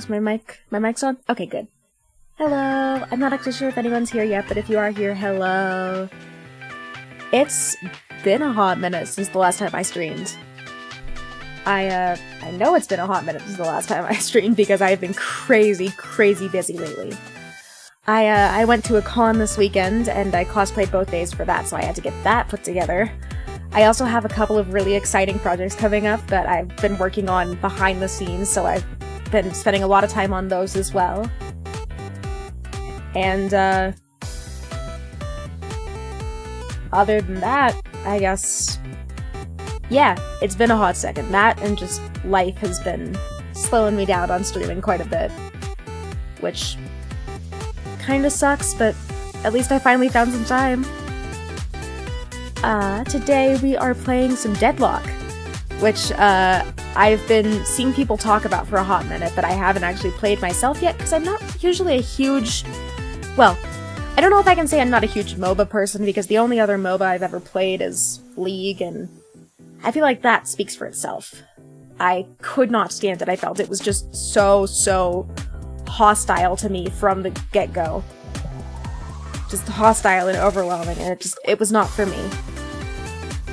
Is my mic's on? Okay, good. Hello! I'm not actually sure if anyone's here yet, but if you are here, hello! It's been a hot minute since the last time I streamed. I know it's been a hot minute since the last time I streamed because I've been crazy busy lately. I went to a con this weekend, and I cosplayed both days for that, so I had to get that put together. I also have a couple of really exciting projects coming up that I've been working on behind the scenes, so I've been spending a lot of time on those as well. And, other than that, I guess, yeah, it's been a hot second. That and just life has been slowing me down on streaming quite a bit, which kinda sucks, but at least I finally found some time. Today we are playing some Deadlock, which, I've been seeing people talk about for a hot minute, but I haven't actually played myself yet, because I'm not usually a huge... Well, I don't know if I can say I'm not a huge MOBA person, because the only other MOBA I've ever played is League, and I feel like that speaks for itself. I could not stand it. I felt it was just so hostile to me from the get-go. Just hostile and overwhelming, and it was not for me.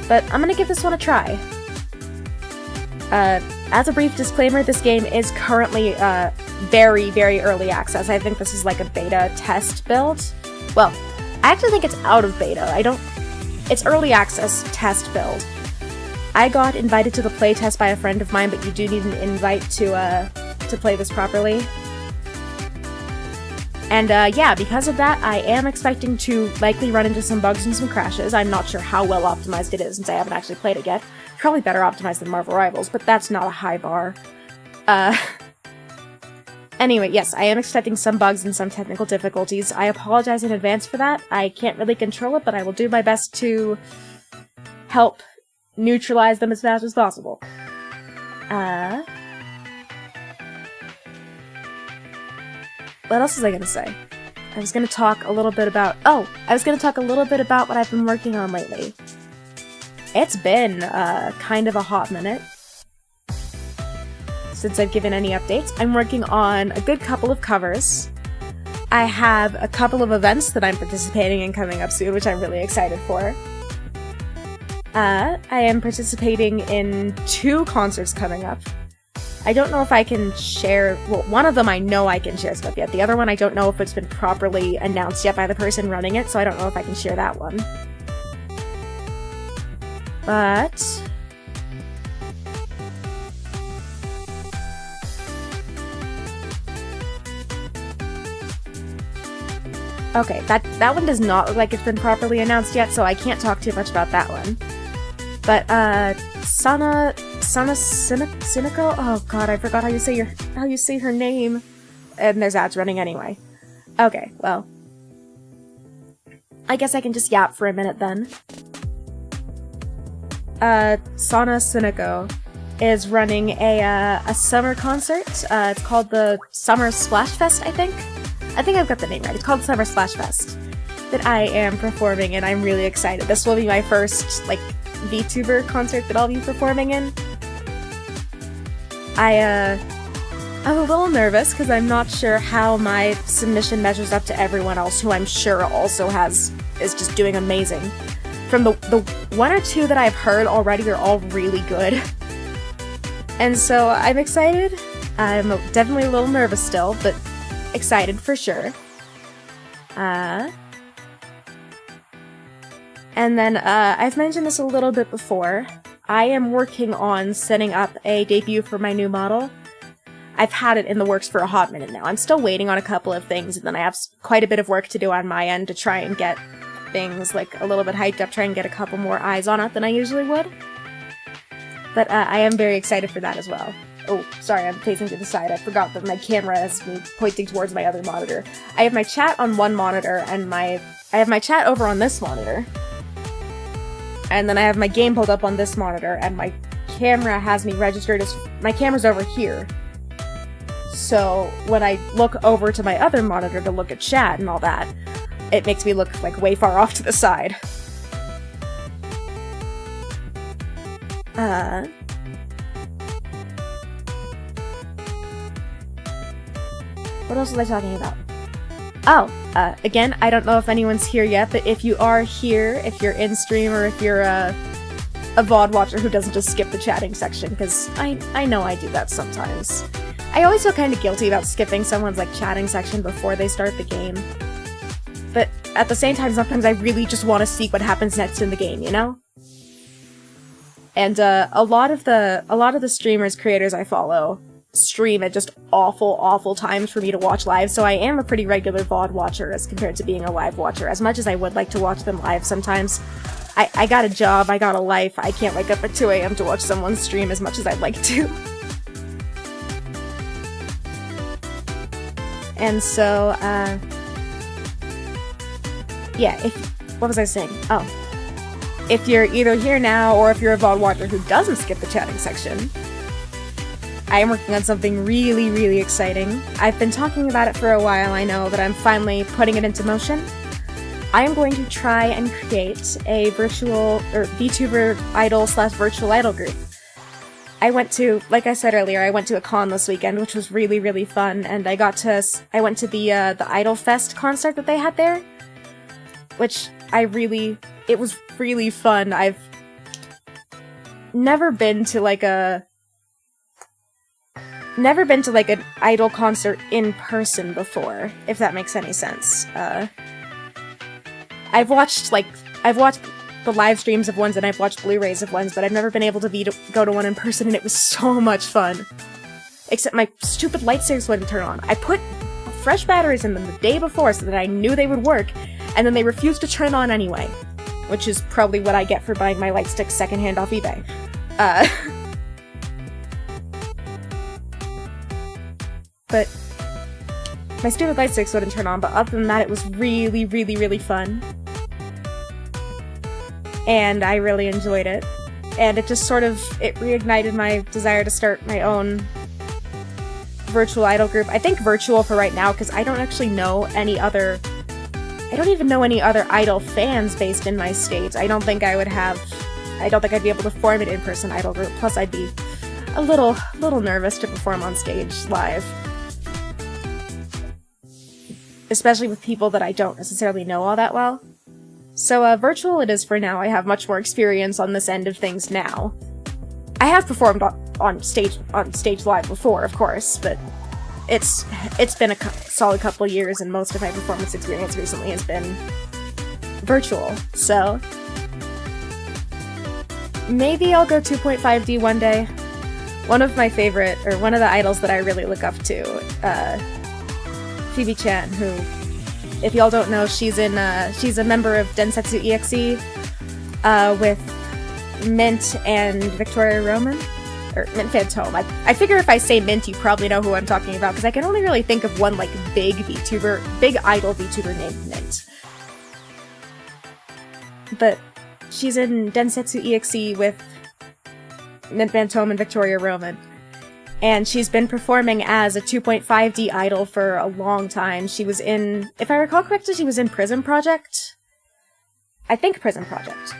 But I'm gonna give this one a try. As a brief disclaimer, this game is currently, very early access. I think this is like a beta test build. Well, I actually think it's out of beta. It's early access test build. I got invited to the playtest by a friend of mine, but you do need an invite to play this properly. And, yeah, because of that, I am expecting to likely run into some bugs and some crashes. I'm not sure how well optimized it is, since I haven't actually played it yet. Probably better optimized than Marvel Rivals, but that's not a high bar. Anyway, yes, I am expecting some bugs and some technical difficulties. I apologize in advance for that. I can't really control it, but I will do my best to help neutralize them as fast as possible. What else was I gonna say? I was gonna talk a little bit about what I've been working on lately. It's been, kind of a hot minute since I've given any updates. I'm working on a good couple of covers. I have a couple of events that I'm participating in coming up soon, which I'm really excited for. I am participating in 2 concerts coming up. I don't know if I can share... Well, one of them I know I can share stuff yet. The other one I don't know if it's been properly announced yet by the person running it, so I don't know if I can share that one. But... okay, that one does not look like it's been properly announced yet, so I can't talk too much about that one. But, Sana Cynical? Oh god, I forgot how you say her name. And there's ads running anyway. Okay, well. I guess I can just yap for a minute then. Sana Cynico is running a summer concert. It's called the Summer Splash Fest, I think. I think I've got the name right. It's called Summer Splash Fest. That I am performing, and I'm really excited. This will be my first, like, VTuber concert that I'll be performing in. I'm a little nervous because I'm not sure how my submission measures up to everyone else who I'm sure also is just doing amazing. From the 1 or 2 that I've heard already are all really good. And so I'm excited. I'm definitely a little nervous still, but excited for sure. And then, I've mentioned this a little bit before. I am working on setting up a debut for my new model. I've had it in the works for a hot minute now. I'm still waiting on a couple of things, and then I have quite a bit of work to do on my end to try and get things, like, a little bit hyped up, try and get a couple more eyes on it than I usually would. But, I am very excited for that as well. Oh, sorry, I'm facing to the side. I forgot that my camera has me pointing towards my other monitor. I have my chat on one monitor, and I have my chat over on this monitor. And then I have my game pulled up on this monitor, and my camera has me registered as... My camera's over here. So, when I look over to my other monitor to look at chat and all that, it makes me look, like, way far off to the side. What else was I talking about? Oh, again, I don't know if anyone's here yet, but if you are here, if you're in stream, or if you're a VOD watcher who doesn't just skip the chatting section, because I know I do that sometimes. I always feel kind of guilty about skipping someone's, like, chatting section before they start the game. But at the same time, sometimes I really just want to see what happens next in the game, you know? And, a lot of the streamers, creators I follow stream at just awful times for me to watch live, so I am a pretty regular VOD watcher as compared to being a live watcher, as much as I would like to watch them live sometimes. I got a job, I got a life, I can't wake up at 2 AM to watch someone stream as much as I'd like to. And so, yeah, what was I saying? Oh. If you're either here now, or if you're a VOD watcher who doesn't skip the chatting section, I am working on something really exciting. I've been talking about it for a while, I know, but I'm finally putting it into motion. I am going to try and create a virtual, or VTuber idol / virtual idol group. I went to, like I said earlier, I went to a con this weekend, which was really fun, and I went to the Idol Fest concert that they had there, which it was really fun. I've never been to an idol concert in person before, if that makes any sense. I've watched the live streams of ones and I've watched Blu-rays of ones, but I've never been able to go to one in person, and it was so much fun. Except my stupid light sticks wouldn't turn on. I put fresh batteries in them the day before so that I knew they would work, and then they refused to turn on anyway. Which is probably what I get for buying my light sticks secondhand off eBay. But my stupid light sticks wouldn't turn on, but other than that, it was really fun. And I really enjoyed it. And it just it reignited my desire to start my own virtual idol group. I think virtual for right now, because I don't actually know any other... I don't even know any other idol fans based in my state. I don't think I'd be able to form an in-person idol group, plus I'd be a little nervous to perform on stage live. Especially with people that I don't necessarily know all that well. So, virtual it is for now. I have much more experience on this end of things now. I have performed on stage live before, of course, but it's been a solid couple years, and most of my performance experience recently has been virtual, so maybe I'll go 2.5D one day. One of my favorite, or one of the idols that I really look up to, Phoebe Chan, who, if y'all don't know, she's a member of Densetsu EXE, with Mint and Victoria Roman. Or Mint Phantom. I figure if I say Mint, you probably know who I'm talking about, because I can only really think of one, big idol VTuber named Mint. But she's in Densetsu EXE with Mint Phantom and Victoria Roman. And she's been performing as a 2.5D idol for a long time. She was in, if I recall correctly, she was in Prism Project? I think Prism Project.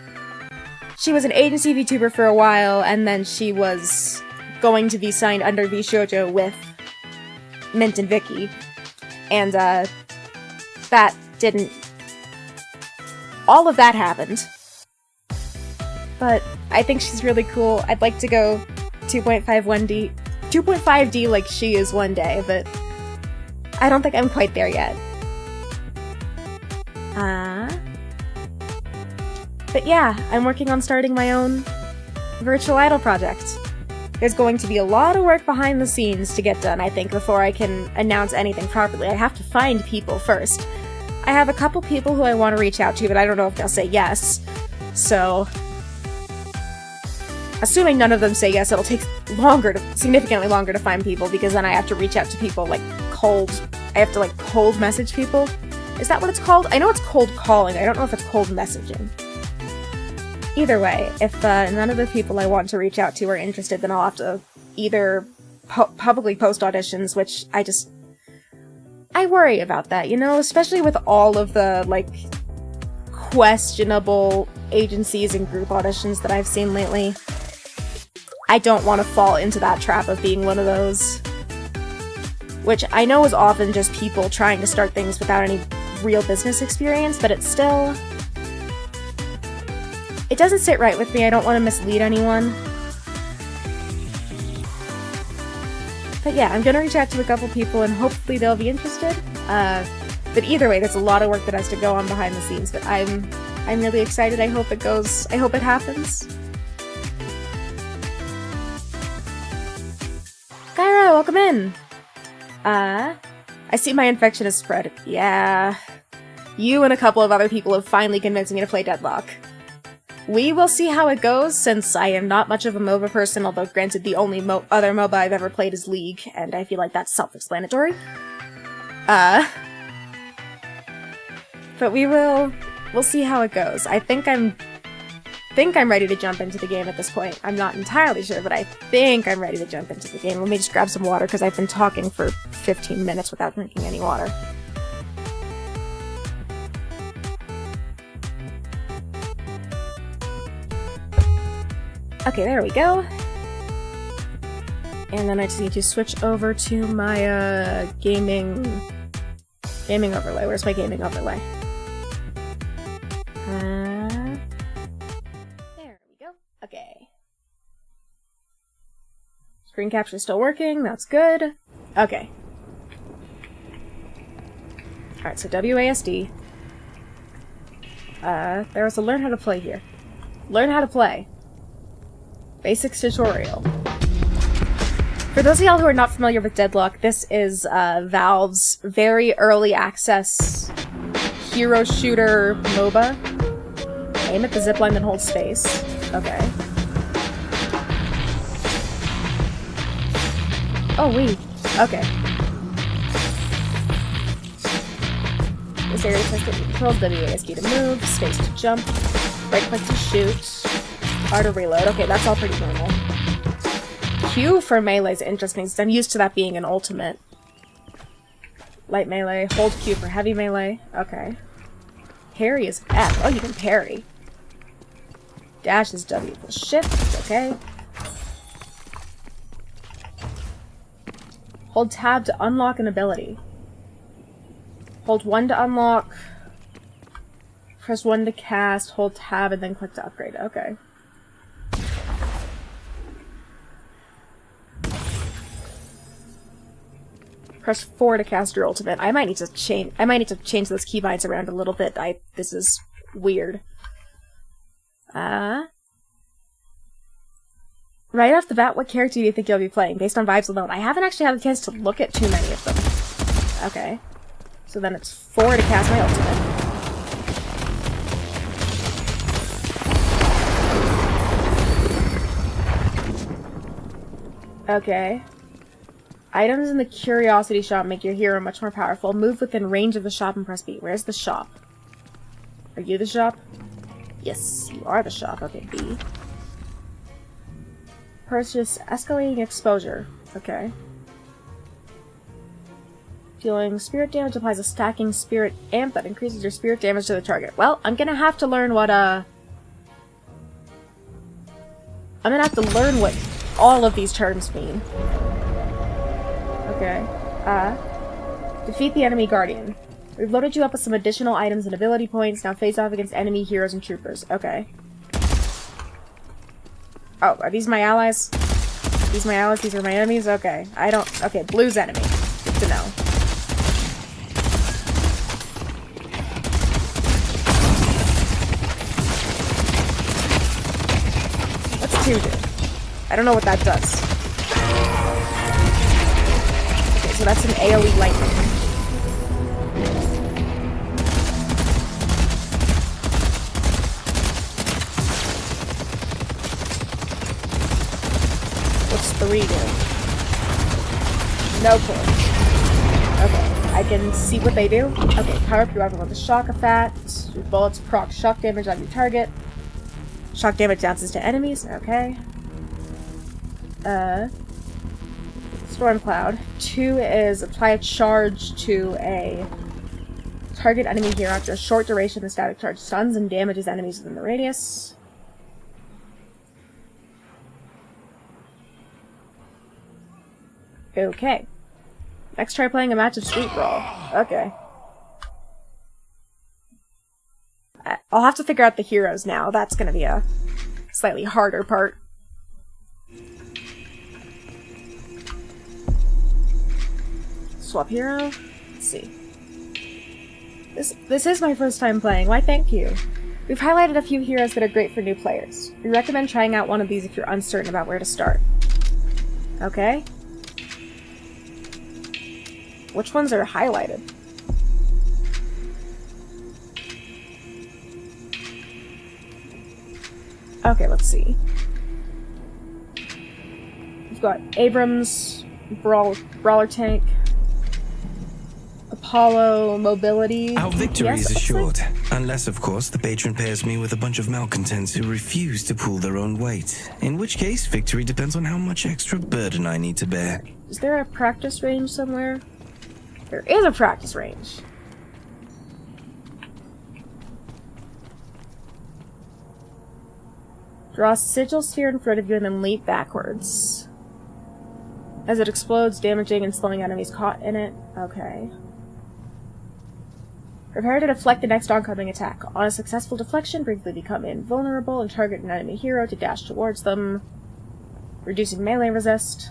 She was an agency VTuber for a while, and then she was going to be signed under VShojo with Mint and Vicky. And, that didn't... All of that happened. But I think she's really cool. I'd like to go 2.5D like she is one day, but I don't think I'm quite there yet. But yeah, I'm working on starting my own virtual idol project. There's going to be a lot of work behind the scenes to get done, I think, before I can announce anything properly. I have to find people first. I have a couple people who I want to reach out to, but I don't know if they'll say yes. So, assuming none of them say yes, it'll take significantly longer to find people, because then I have to reach out to people, cold message people. Is that what it's called? I know it's cold calling, I don't know if it's cold messaging. Either way, if none of the people I want to reach out to are interested, then I'll have to either publicly post auditions, which I worry about that, you know? Especially with all of the, questionable agencies and group auditions that I've seen lately. I don't want to fall into that trap of being one of those. which I know is often just people trying to start things without any real business experience, but it's still... It doesn't sit right with me. I don't want to mislead anyone. But yeah, I'm gonna reach out to a couple people and hopefully they'll be interested. But either way, there's a lot of work that has to go on behind the scenes, but I'm really excited. I hope it happens. Kyra, welcome in! I see my infection has spread. Yeah. You and a couple of other people have finally convinced me to play Deadlock. We will see how it goes, since I am not much of a MOBA person, although granted the only other MOBA I've ever played is League, and I feel like that's self-explanatory. But we'll see how it goes. I think I'm ready to jump into the game at this point. I'm not entirely sure, but I think I'm ready to jump into the game. Let me just grab some water, because I've been talking for 15 minutes without drinking any water. Okay, there we go. And then I just need to switch over to my, gaming overlay. Where's my gaming overlay? There we go. Okay. Screen capture still working. That's good. Okay. Alright, so WASD. There was a learn how to play here. Learn how to play. Basics tutorial. For those of y'all who are not familiar with Deadlock, this is Valve's very early access hero shooter MOBA. Aim at the zipline, then hold space. Okay. Oh, wait. Okay. This area tested controls WASD to move, space to jump, right click to shoot. R to reload. Okay, that's all pretty normal. Q for melee is interesting, since I'm used to that being an ultimate. Light melee. Hold Q for heavy melee. Okay. Parry is F. Oh, you can parry. Dash is W plus shift. Okay. Hold tab to unlock an ability. Hold 1 to unlock. Press 1 to cast. Hold tab and then click to upgrade. Okay. Press 4 to cast your ultimate. I might need to change those keybinds around a little bit. This is weird. Right off the bat, what character do you think you'll be playing? Based on vibes alone. I haven't actually had the chance to look at too many of them. Okay. So then it's 4 to cast my ultimate. Okay. Items in the Curiosity Shop make your hero much more powerful. Move within range of the shop and press B. Where's the shop? Are you the shop? Yes, you are the shop. Okay, B. Purchase escalating exposure. Okay. Dealing spirit damage applies a stacking spirit amp that increases your spirit damage to the target. Well, I'm gonna have to learn what, all of these terms mean. Okay. Defeat the enemy guardian. We've loaded you up with some additional items and ability points. Now face off against enemy heroes and troopers. Okay. Oh, are these my allies? These my allies? These are my enemies? Okay. Okay, blue's enemy. Good to know. What's 2 do? I don't know what that does. So that's an AoE lightning. What's 3 do? No clue. Okay, I can see what they do. Okay, power up your weapon with a shock effect. Your bullets proc shock damage on your target. Shock damage bounces to enemies. Okay. Storm Cloud. 2 is apply a charge to a target enemy hero after a short duration. The static charge stuns and damages enemies within the radius. Okay. Next, try playing a match of Street Brawl. Okay. I'll have to figure out the heroes now. That's gonna be a slightly harder part. Swap hero? Let's see. This is my first time playing. Why, thank you. We've highlighted a few heroes that are great for new players. We recommend trying out one of these if you're uncertain about where to start. Okay. Which ones are highlighted? Okay, let's see. We've got Abrams, Brawler Tank, Apollo, Mobility. Our victory is assured, unless, of course, the patron pairs me with a bunch of malcontents who refuse to pull their own weight, in which case victory depends on how much extra burden I need to bear. Is there a practice range somewhere? There is a practice range. Draw a sigil sphere in front of you and then leap backwards. As it explodes, damaging and slowing enemies caught in it. Okay. Prepare to deflect the next oncoming attack. On a successful deflection, briefly become invulnerable and target an enemy hero to dash towards them, reducing melee resist.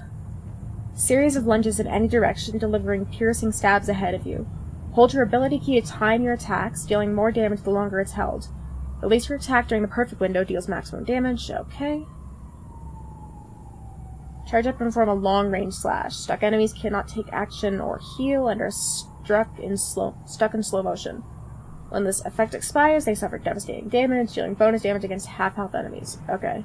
Series of lunges in any direction, delivering piercing stabs ahead of you. Hold your ability key to time your attacks, dealing more damage the longer it's held. Release your attack during the perfect window, deals maximum damage. Okay. Charge up and perform a long-range slash. Stuck enemies cannot take action or heal and are stuck in slow motion. When this effect expires, they suffer devastating damage, dealing bonus damage against half-health enemies. Okay.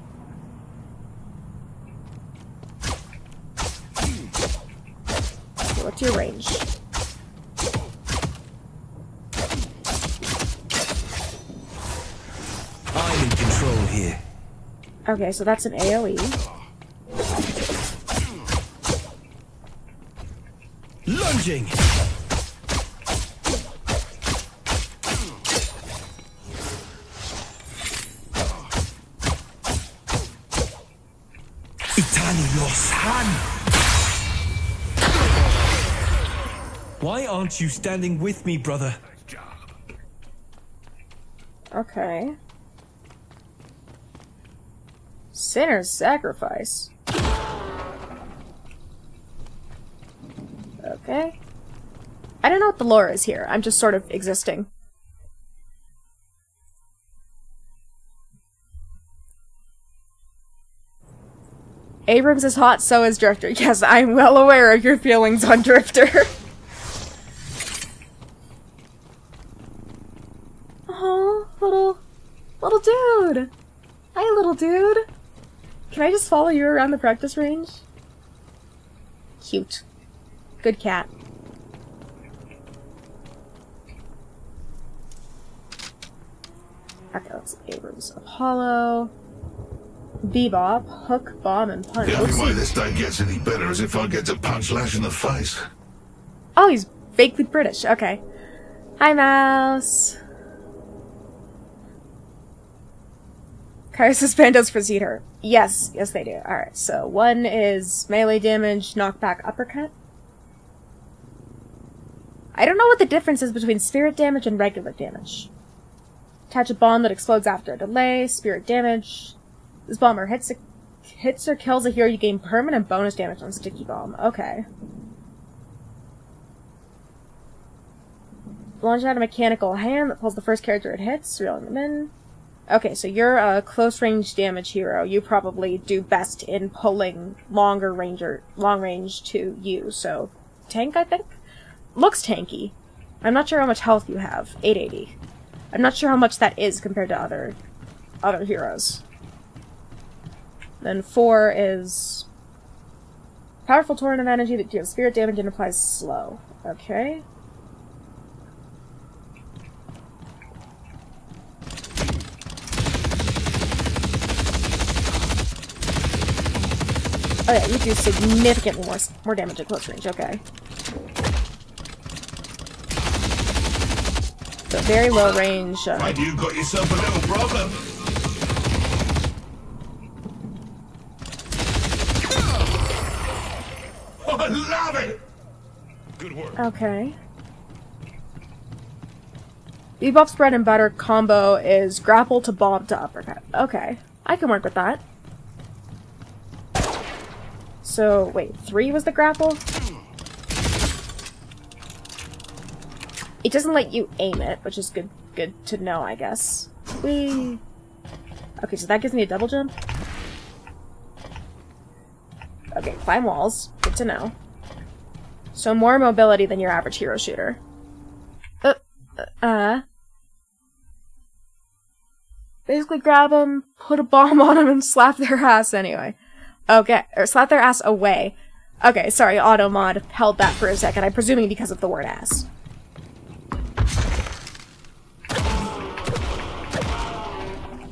What's your range? I'm in control here. Okay, so that's an AoE. Lunging! Why aren't you standing with me, brother? Okay. Sinner's Sacrifice. Okay. I don't know what the lore is here. I'm just sort of existing. Abrams is hot, so is Drifter. Yes, I'm well aware of your feelings on Drifter. Oh, little dude. Hi, little dude. Can I just follow you around the practice range? Cute. Good cat. Okay, let's see. Abrams, Apollo, Bebop, Hook, Bomb, and Punch. The only way this day gets any better is if I get to punch Lash in the face. Oh, he's vaguely British. Okay. Hi, Mouse. Kai's suspendos precede her. Yes, they do. Alright, so one is melee damage, knockback, uppercut. I don't know what the difference is between spirit damage and regular damage. Attach a bomb that explodes after a delay, spirit damage. This bomber hits or kills a hero, you gain permanent bonus damage on sticky bomb. Okay. Launch out a mechanical hand that pulls the first character it hits, reeling them in. Okay, so you're a close-range damage hero. You probably do best in pulling long range to you. So, tank, I think? Looks tanky. I'm not sure how much health you have. 880. I'm not sure how much that is compared to other heroes. Then 4 is powerful torrent of energy that deals spirit damage and applies slow. Okay. Oh yeah, you do significantly more damage at close range, okay. So very low range. Right, you got yourself a little problem. I love it! Good work. Okay. Bebop's bread and butter combo is grapple to bomb to uppercut. Okay. I can work with that. So, wait, 3 was the grapple? It doesn't let you aim it, which is good to know, I guess. Whee! Okay, so that gives me a double jump. Okay, climb walls. Good to know. So more mobility than your average hero shooter. Basically grab them, put a bomb on them, and slap their ass anyway. Okay, or slap their ass away. Okay, sorry, auto mod held that for a second. I'm presuming because of the word ass.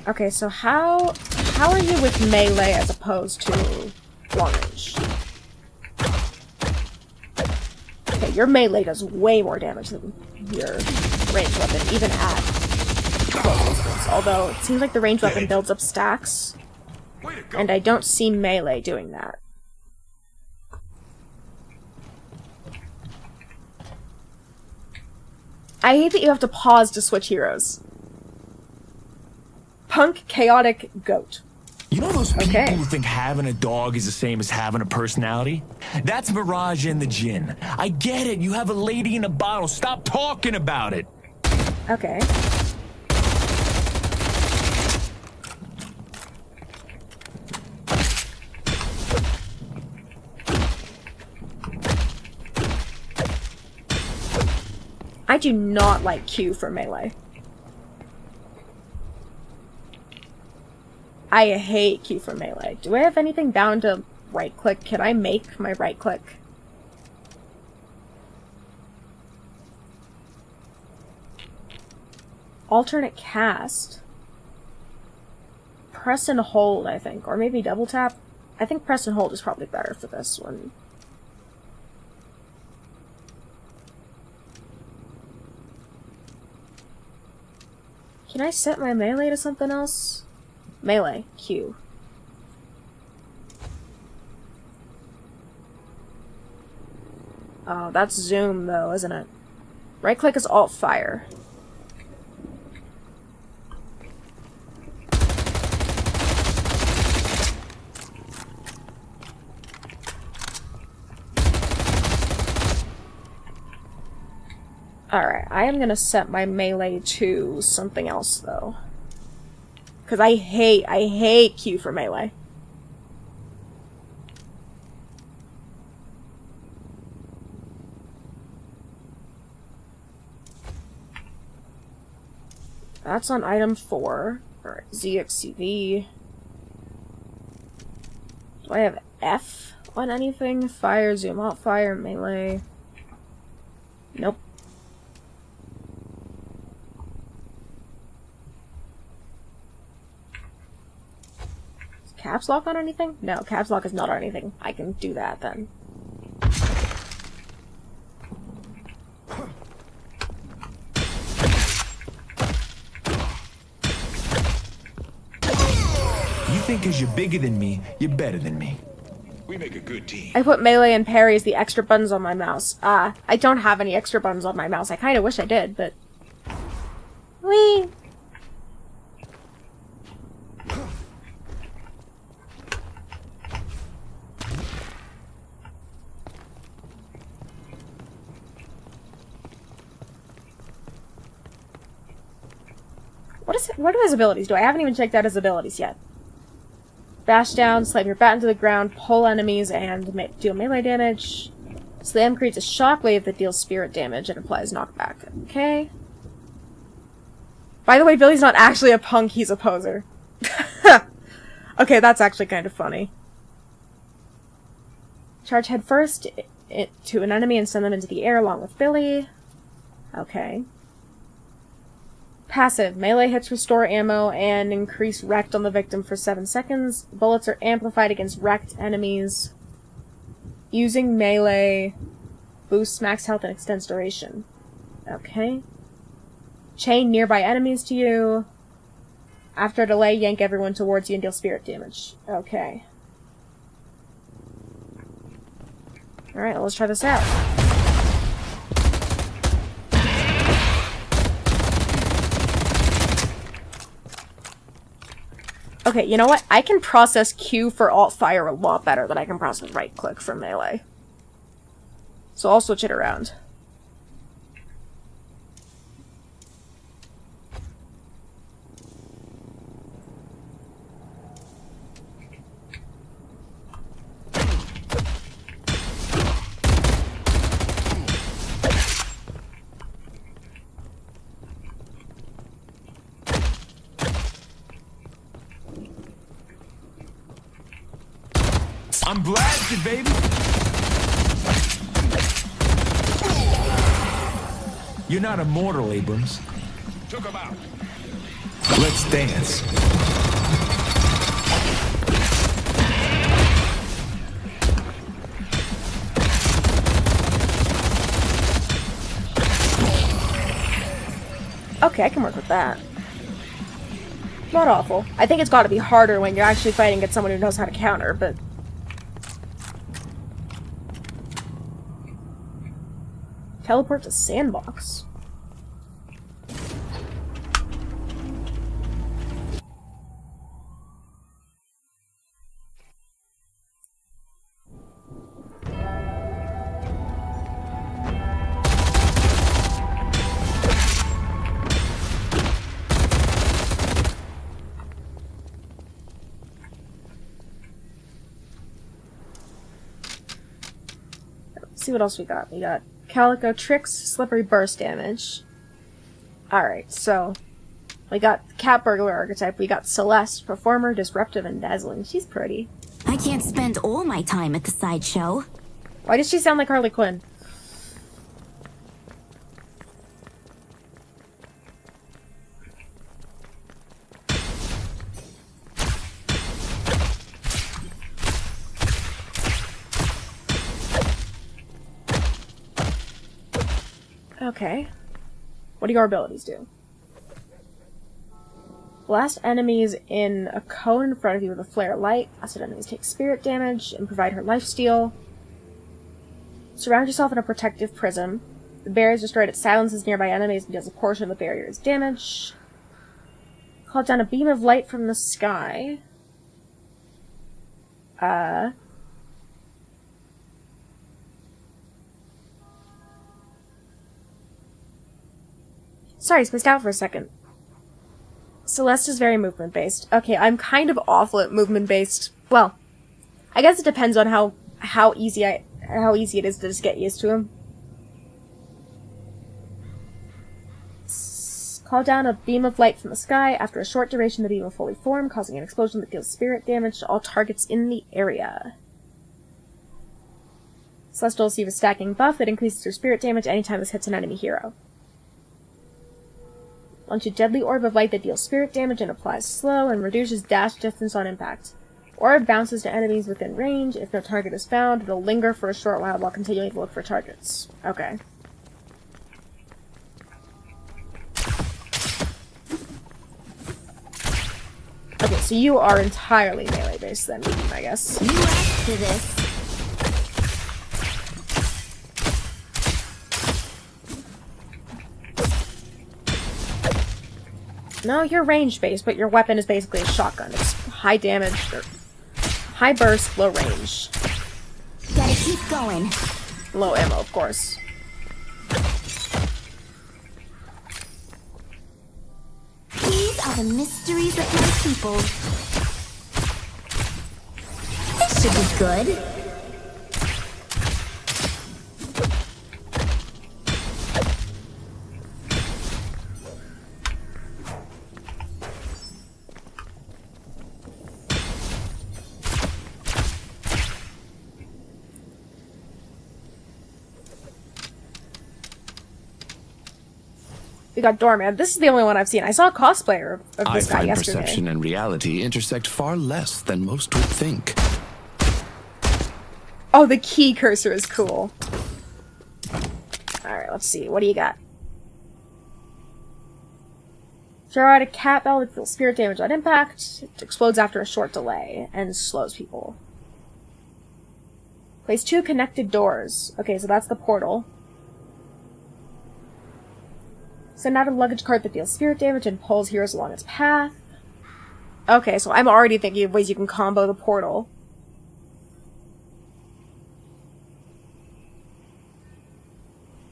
Okay, so how are you with melee as opposed to long range? Okay, your melee does way more damage than your ranged weapon, even at close distance. Although, it seems like the ranged weapon builds up stacks, and I don't see melee doing that. I hate that you have to pause to switch heroes. Punk, chaotic, goat. You know those people who think having a dog is the same as having a personality? That's Mirage and the Djinn. I get it. You have a lady in a bottle. Stop talking about it. Okay. I do not like Q for melee. I hate Q for melee. Do I have anything bound to right click? Can I make my right click? Alternate cast. Press and hold, I think. Or maybe double tap. I think press and hold is probably better for this one. Can I set my melee to something else? Melee. Q. Oh, that's zoom though, isn't it? Right click is alt fire. Alright, I am gonna set my melee to something else though. Because I hate Q for melee. That's on item 4. Alright, ZXCV. Do I have F on anything? Fire, zoom out, fire, melee. Nope. Caps lock on anything? No, caps lock is not on anything. I can do that then. You think because you're bigger than me, you're better than me. We make a good team. I put melee and parry as the extra buttons on my mouse. I don't have any extra buttons on my mouse. I kind of wish I did, but... Whee! What are his abilities? I haven't even checked out his abilities yet. Bash down, slam your bat into the ground, pull enemies, and deal melee damage. Slam creates a shockwave that deals spirit damage and applies knockback. Okay. By the way, Billy's not actually a punk, he's a poser. Okay, that's actually kind of funny. Charge headfirst to an enemy and send them into the air along with Billy. Okay. Passive. Melee hits restore ammo and increase wrecked on the victim for 7 seconds. Bullets are amplified against wrecked enemies. Using melee boosts max health and extends duration. Okay. Chain nearby enemies to you. After a delay, yank everyone towards you and deal spirit damage. Okay. Alright, let's try this out. Okay, you know what? I can process Q for alt fire a lot better than I can process right click for melee. So I'll switch it around. I'm blasted, baby. You're not immortal, Abrams. Took him out. Let's dance. Okay, I can work with that. Not awful. I think it's gotta be harder when you're actually fighting against someone who knows how to counter, but... Teleport to sandbox. Let's see what else we got. We got Calico Tricks, Slippery Burst Damage. Alright, so we got Cat Burglar archetype. We got Celeste, Performer, Disruptive, and Dazzling. She's pretty. I can't spend all my time at the sideshow. Why does she sound like Harley Quinn? Okay. What do your abilities do? Blast enemies in a cone in front of you with a flare of light. Acid enemies take spirit damage and provide her lifesteal. Surround yourself in a protective prism. The barrier is destroyed. It silences nearby enemies and deals a portion of the barrier's damage. Call down a beam of light from the sky. Sorry, spaced out for a second. Celeste is very movement-based. Okay, I'm kind of awful at movement-based. Well, I guess it depends on how easy it is to just get used to him. Call down a beam of light from the sky. After a short duration, the beam will fully form, causing an explosion that deals spirit damage to all targets in the area. Celeste will receive a stacking buff that increases her spirit damage anytime this hits an enemy hero. Launch a deadly orb of light that deals spirit damage and applies slow and reduces dash distance on impact. Orb bounces to enemies within range. If no target is found, it'll linger for a short while continuing to look for targets. Okay. Okay, so you are entirely melee-based then, I guess. You asked for this. No, you're range-based, but your weapon is basically a shotgun. It's high damage, or high burst, low range. Gotta keep going. Low ammo, of course. These are the mysteries of my people. This should be good. We got Doorman. This is the only one I've seen. I saw a cosplayer of I this guy find yesterday. perception and reality intersect far less than most would think. Oh, the key cursor is cool. Alright, let's see. What do you got? Throw out a cat bell that deals spirit damage on impact. It explodes after a short delay and slows people. Place 2 connected doors. Okay, so that's the portal. Send out a luggage cart that deals spirit damage and pulls heroes along its path. Okay, so I'm already thinking of ways you can combo the portal.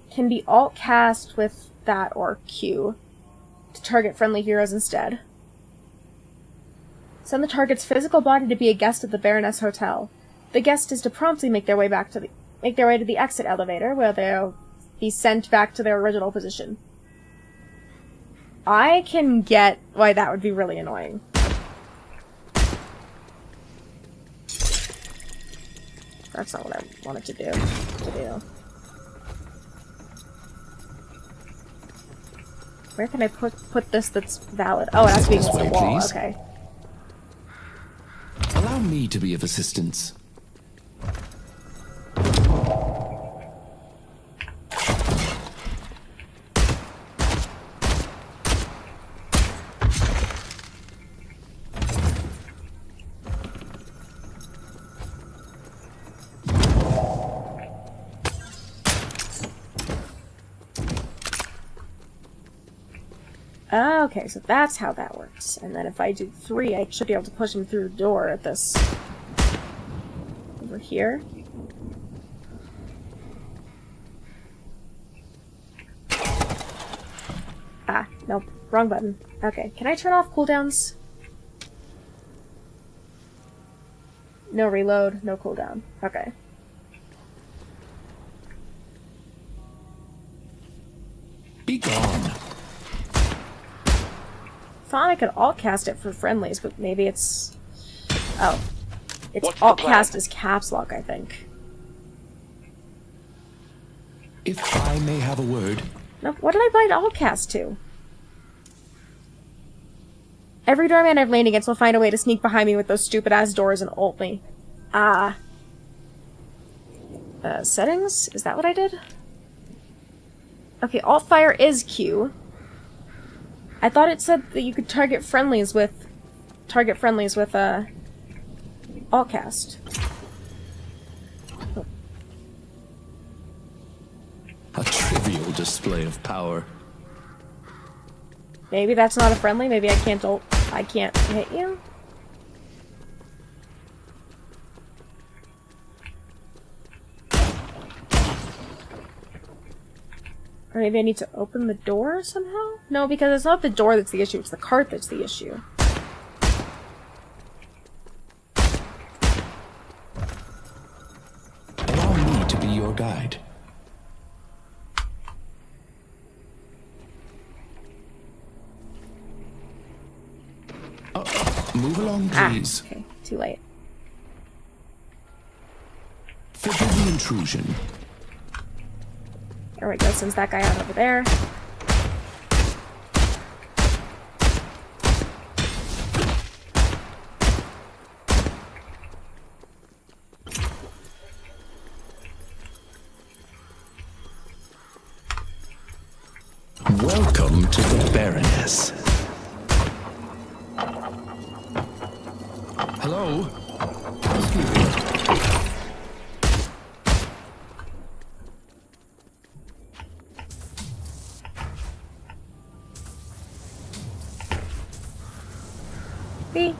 Can be alt cast with that or Q to target friendly heroes instead. Send the target's physical body to be a guest at the Baroness Hotel. The guest is to promptly make their way to the exit elevator, where they'll be sent back to their original position. I can get why that would be really annoying. That's not what I wanted to do. Where can I put this that's valid? Oh, it has to be against the wall. Please. Okay. Allow me to be of assistance. Okay, so that's how that works. And then if I do 3, I should be able to push him through the door at this... over here. Ah, nope. Wrong button. Okay, can I turn off cooldowns? No reload, no cooldown. Okay. Be gone. Thought I could alt cast it for friendlies, but maybe it's... Oh. It's What's the alt plan? cast as caps lock, I think. If I may have a word. Nope, what did I bind alt cast to? Every doorman I've lain against will find a way to sneak behind me with those stupid-ass doors and ult me. Ah. Settings? Is that what I did? Okay, alt fire is Q. I thought it said that you could target friendlies with alt cast. Oh. A trivial display of power. Maybe that's not a friendly, maybe I can't hit you? Or maybe I need to open the door somehow? No, because it's not the door that's the issue, it's the cart that's the issue. Allow me to be your guide. Move along, please. Ah, okay, too late. Forgive the intrusion. There we go, sends that guy out over there. Welcome to the Baroness. Hello? Excuse me. B.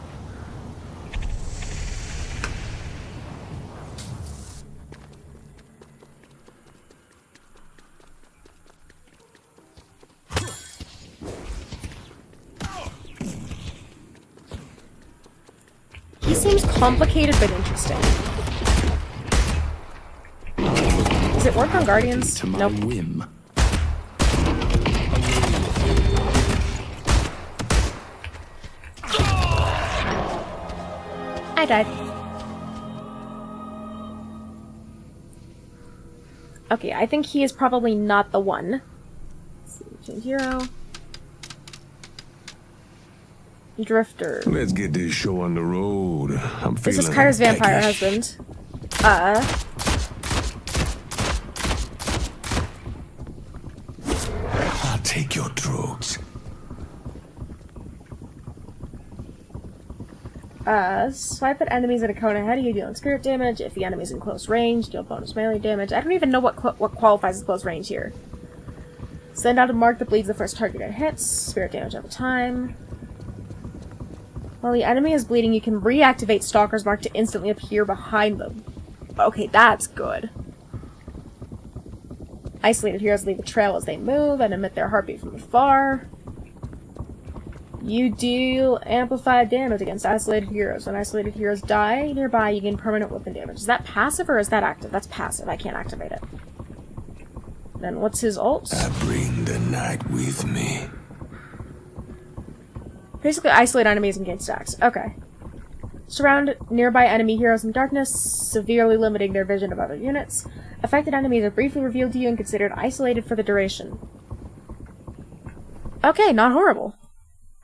He seems complicated but interesting. Does it work on Guardians? To my Nope. whim. I died. Okay, I think he is probably not the one. Let's see, change hero. Drifter. Let's get this show on the road. I'm This feeling is Kyra's vampire peckish. husband. I'll take your drugs. Swipe at enemies at a cone ahead of you, dealing spirit damage. If the enemy's in close range, deal bonus melee damage. I don't even know what qualifies as close range here. Send out a mark that bleeds the first target it hits. Spirit damage over time. While the enemy is bleeding, you can reactivate Stalker's Mark to instantly appear behind them. Okay, that's good. Isolated heroes leave a trail as they move and emit their heartbeat from afar. You deal amplified damage against isolated heroes. When isolated heroes die nearby, you gain permanent weapon damage. Is that passive or is that active? That's passive. I can't activate it. Then what's his ult? I bring the night with me. Basically isolate enemies and gain stacks. Okay. Surround nearby enemy heroes in darkness, severely limiting their vision of other units. Affected enemies are briefly revealed to you and considered isolated for the duration. Okay, not horrible.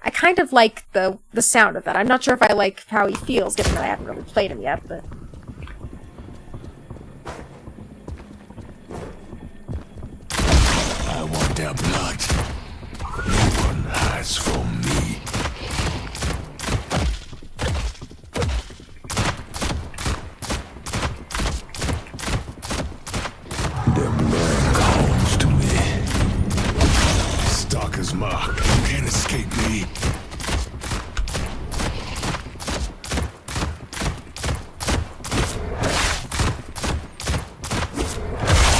I kind of like the sound of that. I'm not sure if I like how he feels, given that I haven't really played him yet, but... I want their blood. No one hides from me. Their blood calls to me. Stalker's Mark. You can't escape me.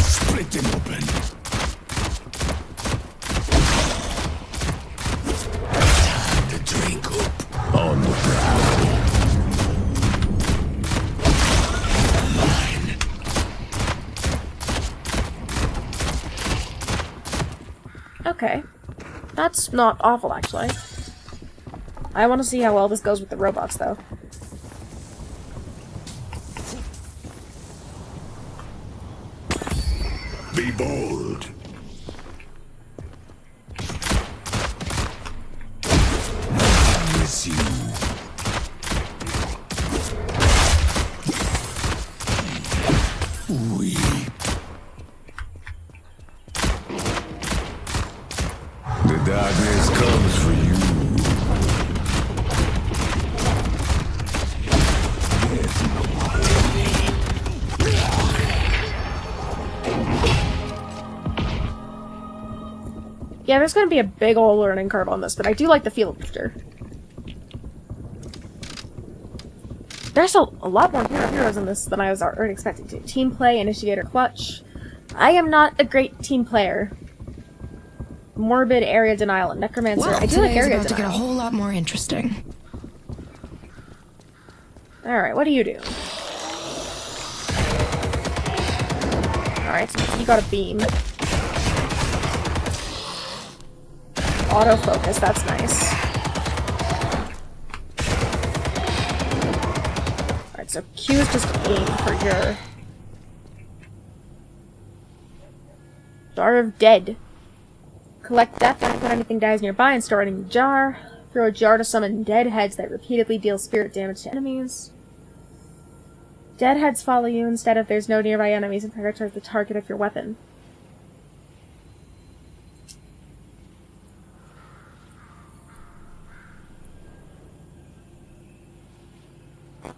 Split them open. Time to drink up. On the prowl. Mine. Okay. That's not awful, actually. I want to see how well this goes with the robots, though. Be bold. I miss you. Weep. The darkness comes for you. There's no enemy. Yeah, there's going to be a big ol' learning curve on this, but I do like the field booster. There's a lot more heroes in this than I was already expecting to. Team play, initiator, clutch. I am not a great team player. Morbid, area denial, and necromancer. Well, I do like area about to get a denial. whole lot more interesting. Alright, what do you do? Alright, so you got a beam. Autofocus, that's nice. Alright, so Q is just aim for your... Jar of Dead. Collect death when anything dies nearby and store it in a jar. Throw a jar to summon dead heads that repeatedly deal spirit damage to enemies. Dead heads follow you instead if there's no nearby enemies and prioritize the target of your weapon.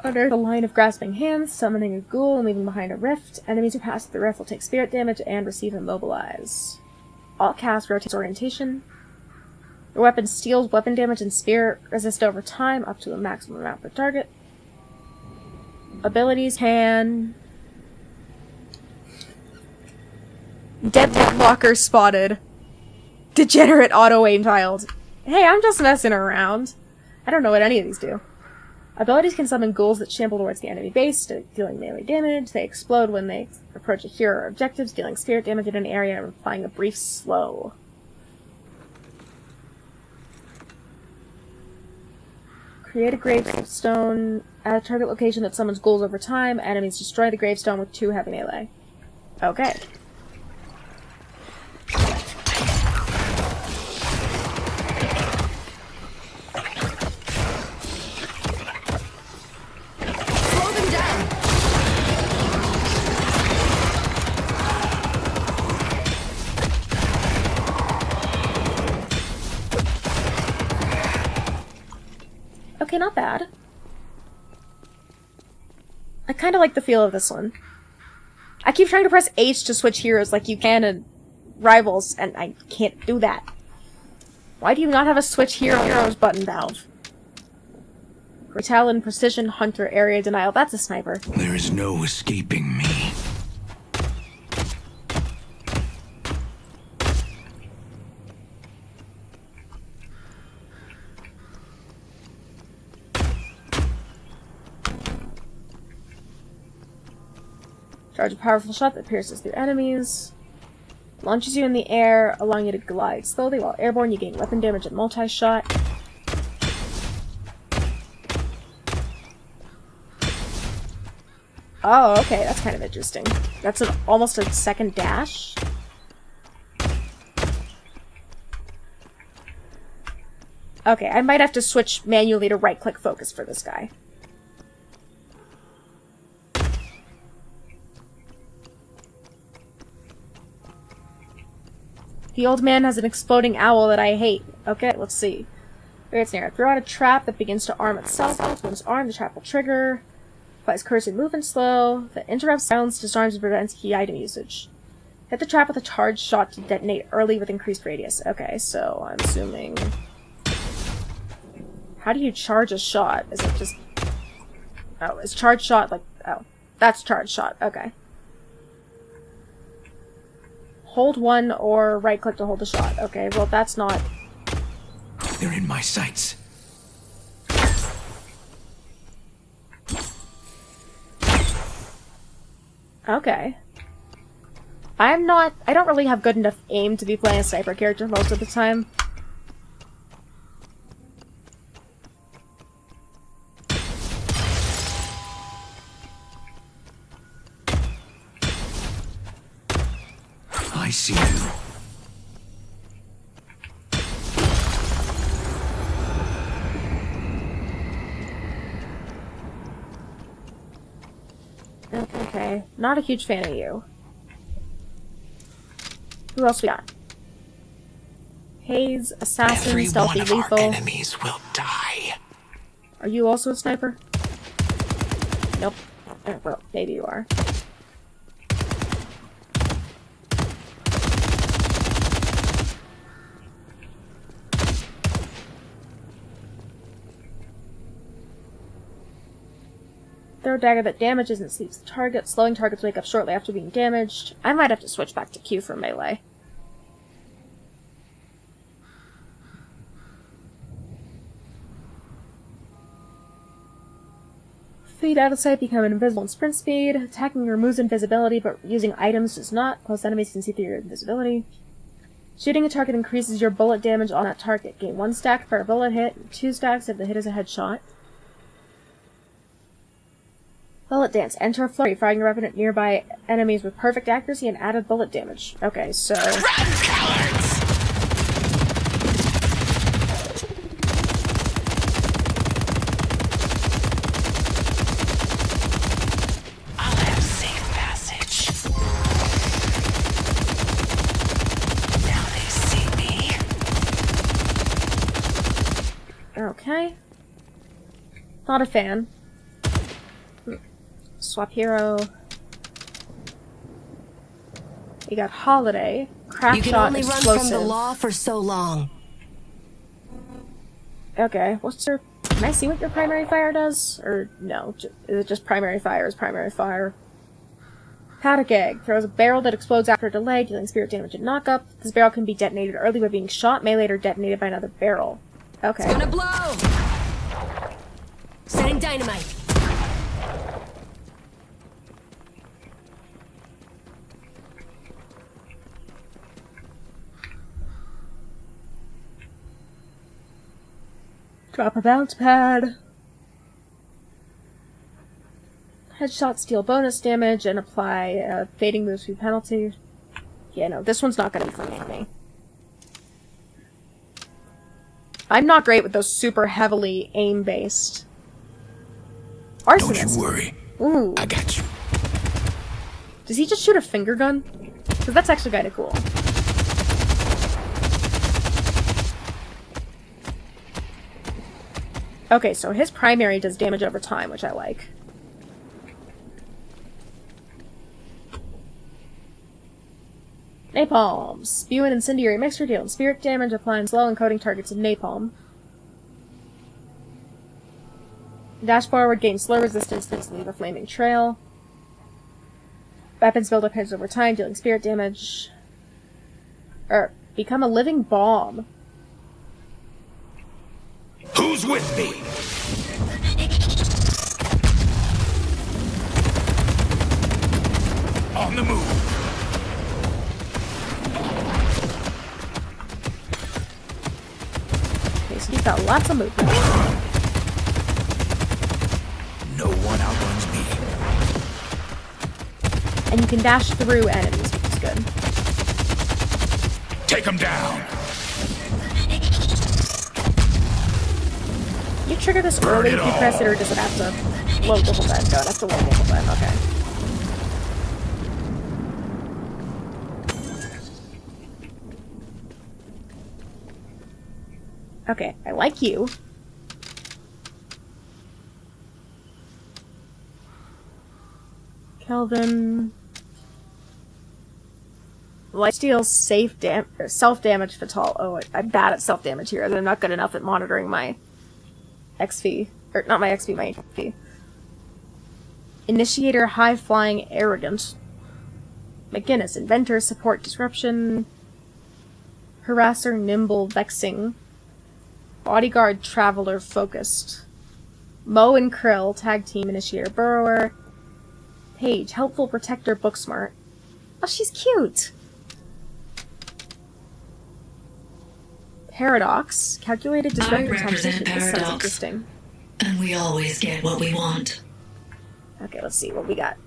Under the line of grasping hands, summoning a ghoul and leaving behind a rift. Enemies who pass through the rift will take spirit damage and receive immobilize. Alt cast rotates orientation. Your weapon steals weapon damage and spirit resist over time up to a maximum amount per target. Abilities can... Deadlocker spotted. Degenerate auto-aim child. Hey, I'm just messing around. I don't know what any of these do. Abilities can summon ghouls that shamble towards the enemy base, dealing melee damage. They explode when they approach a hero or objectives, dealing spirit damage in an area and applying a brief slow. Create a gravestone at a target location that summons ghouls over time. Enemies destroy the gravestone with 2 heavy melee. Okay. Okay, not bad. I kind of like the feel of this one. I keep trying to press H to switch heroes like you can in Rivals, and I can't do that. Why do you not have a switch heroes button, Valve? Talon, Precision, Hunter, Area Denial. That's a sniper. There is no escaping me. Charge a powerful shot that pierces through enemies. Launches you in the air, allowing you to glide slowly. While airborne, you gain weapon damage and multi-shot. Oh, okay, that's kind of interesting. That's almost a second dash. Okay, I might have to switch manually to right-click focus for this guy. The old man has an exploding owl that I hate. Okay, let's see. Very snare. Throw out a trap that begins to arm itself. When it's armed, the trap will trigger. Applies cursed movement slow. That interrupts silence, disarms, and prevents key item usage. Hit the trap with a charged shot to detonate early with increased radius. Okay, so I'm assuming... How do you charge a shot? Is it just... Oh, is charged shot like... Oh, that's charged shot. Okay. Hold one or right-click to hold the shot. Okay, well that's not... They're in my sights. Okay. I don't really have good enough aim to be playing a sniper character most of the time. I see you. Okay, not a huge fan of you. Who else we got? Haze, Assassin, Every Stealthy, one of Lethal. our enemies will die. Are you also a sniper? Nope. Well, maybe you are. Throw a dagger that damages and sleeps the target. Slowing targets wake up shortly after being damaged. I might have to switch back to Q for melee. Feet out of sight become invisible in sprint speed. Attacking removes invisibility, but using items does not. Close enemies can see through your invisibility. Shooting a target increases your bullet damage on that target. Gain 1 stack per bullet hit, and 2 stacks if the hit is a headshot. Bullet dance. Enter a flurry, firing your weapon at nearby enemies with perfect accuracy and added bullet damage. Okay, so... Run, cowards! I'll have safe passage. Now they see me. Okay. Not a fan. Swap hero. We got Holiday, Crack You can Shot, only run Explosive. from the law for so long. Okay, what's your... Can I see what your primary fire does? Or no? Is it just primary fire is primary fire? Paddock Egg. Throws a barrel that explodes after a delay, dealing spirit damage and knockup. This barrel can be detonated early by being shot, melee, or detonated by another barrel. Okay. Gonna blow! Setting dynamite. Drop a bounce pad. Headshots deal bonus damage and apply fading move speed penalty. Yeah, no, this one's not gonna be for me. I'm not great with those super heavily aim-based. Arsonist. Don't you worry. Ooh. I got you. Does he just shoot a finger gun? Because that's actually kind of cool. Okay, so his primary does damage over time, which I like. Napalm. Spew an incendiary mixture, dealing spirit damage, applying slow and coating targets in napalm. Dash forward, gain slow resistance, leave a flaming trail. Weapons build up hits over time, dealing spirit damage. Become a living bomb. Who's with me? On the move. Okay, so he's got lots of movement. No one outruns me. And you can dash through enemies, which is good. Take him down. You trigger this early if you press it, or does it have to load the whole time? No, it has to load the whole time, okay. Okay, I like you. Kelvin. Lifesteal self-damage fatal. Oh, I'm bad at self-damage here. I'm not good enough at monitoring my XP. Or, not my XP, my HP. Initiator, high-flying, arrogant. McGinnis, inventor, support, disruption. Harasser, nimble, vexing. Bodyguard, traveler, focused. Mo and Krill, tag team, initiator, burrower. Paige, helpful, protector, booksmart. Oh, she's cute! Paradox, calculated, disruptive, represent This sounds Paradox. interesting. And we always get what we want. Okay, let's see what we got.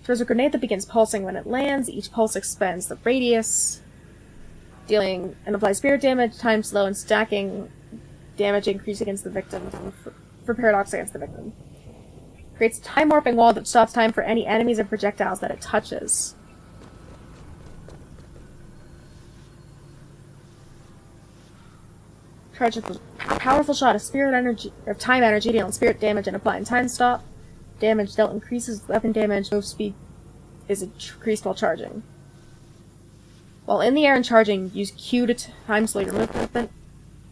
Throws a grenade that begins pulsing when it lands. Each pulse expands the radius, dealing and applies spirit damage, time slow, and stacking damage increase against the victim for Paradox against the victim. Creates a time warping wall that stops time for any enemies and projectiles that it touches. Charge with a powerful shot of spirit energy, of time energy, dealing spirit damage and applying time stop. Damage dealt increases with weapon damage. Move speed is increased while charging. While in the air and charging, use Q to time slow your movement.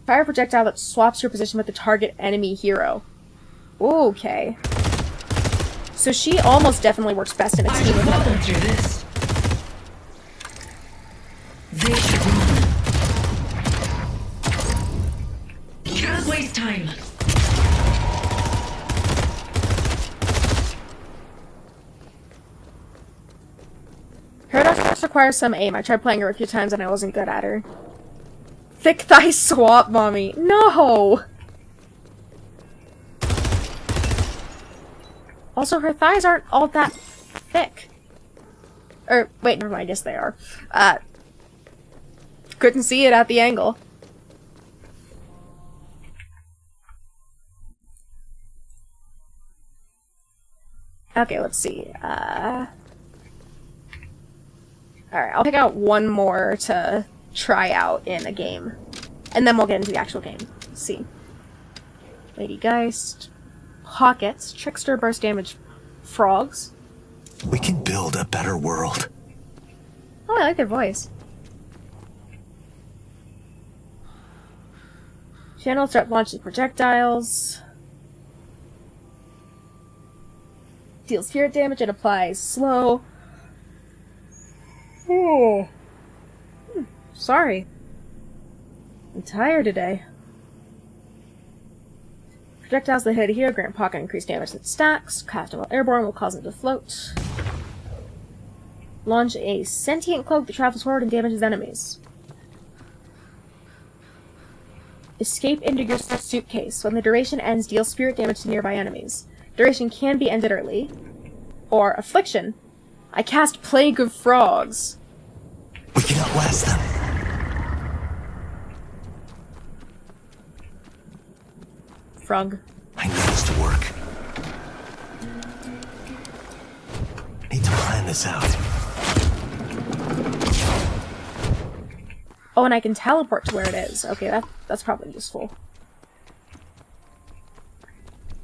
Fire a projectile that swaps your position with the target enemy hero. Okay. So she almost definitely works best in a team with Walk them her. through this. They should run. Can't waste time. Paradox requires some aim. I tried playing her a few times and I wasn't good at her. Thick thigh swap, mommy. No! Also, her thighs aren't all that thick. Or, wait, never mind, yes they are. Couldn't see it at the angle. Okay, let's see. Alright, I'll pick out one more to try out in a game. And then we'll get into the actual game. Let's see. Lady Geist. Pockets. Trickster, burst damage, frogs. We can build a better world. Oh, I like their voice. Channel start launching projectiles. Deals spirit damage and applies slow. Oh. Sorry. I'm tired today. Projectiles that hit a hero grant pocket increased damage that stacks. Casting while airborne will cause it to float. Launch a sentient cloak that travels forward and damages enemies. Escape into your suitcase. When the duration ends, deal spirit damage to nearby enemies. Duration can be ended early. Or Affliction. I cast Plague of Frogs. We can outlast them. Frog. I need this to work. Need to plan this out. Oh, and I can teleport to where it is. Okay, that's probably useful.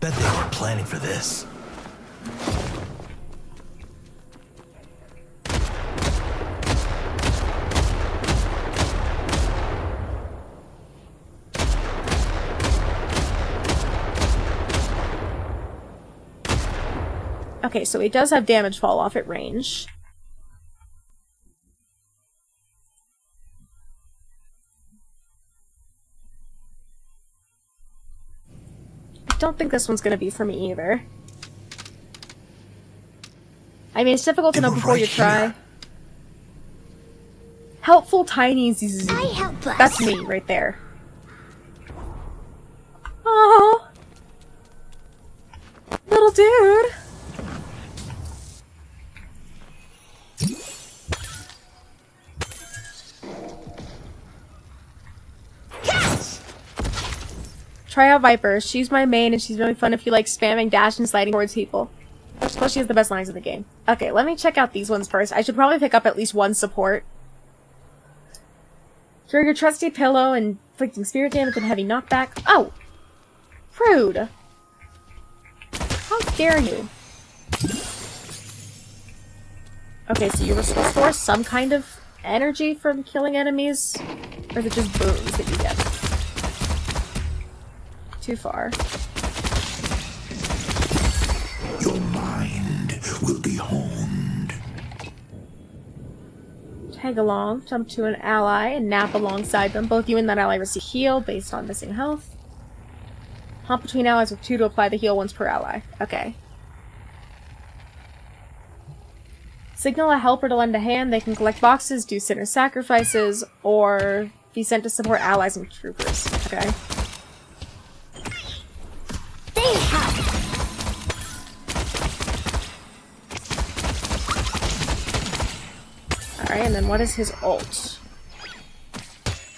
Bet they were planning for this. Okay, so he does have damage fall off at range. I don't think this one's gonna be for me either. I mean, it's difficult to know before you try. Helpful tiny Z. I help us. That's me right there. Oh, little dude. Try out Viper. She's my main, and she's really fun if you like spamming dash and sliding towards people. I suppose she has the best lines in the game. Okay, let me check out these ones first. I should probably pick up at least one support. Throw your trusty pillow, inflicting spirit damage and heavy knockback. Oh! Rude! How dare you? Okay, so you restore some kind of energy from killing enemies? Or is it just boons that you get? Too far. Your mind will be honed. Tag along, jump to an ally, and nap alongside them. Both you and that ally receive heal based on missing health. Hop between allies with 2 to apply the heal once per ally. Okay. Signal a helper to lend a hand. They can collect boxes, do sinner sacrifices, or be sent to support allies and troopers. Okay. They help. Alright, and then what is his ult?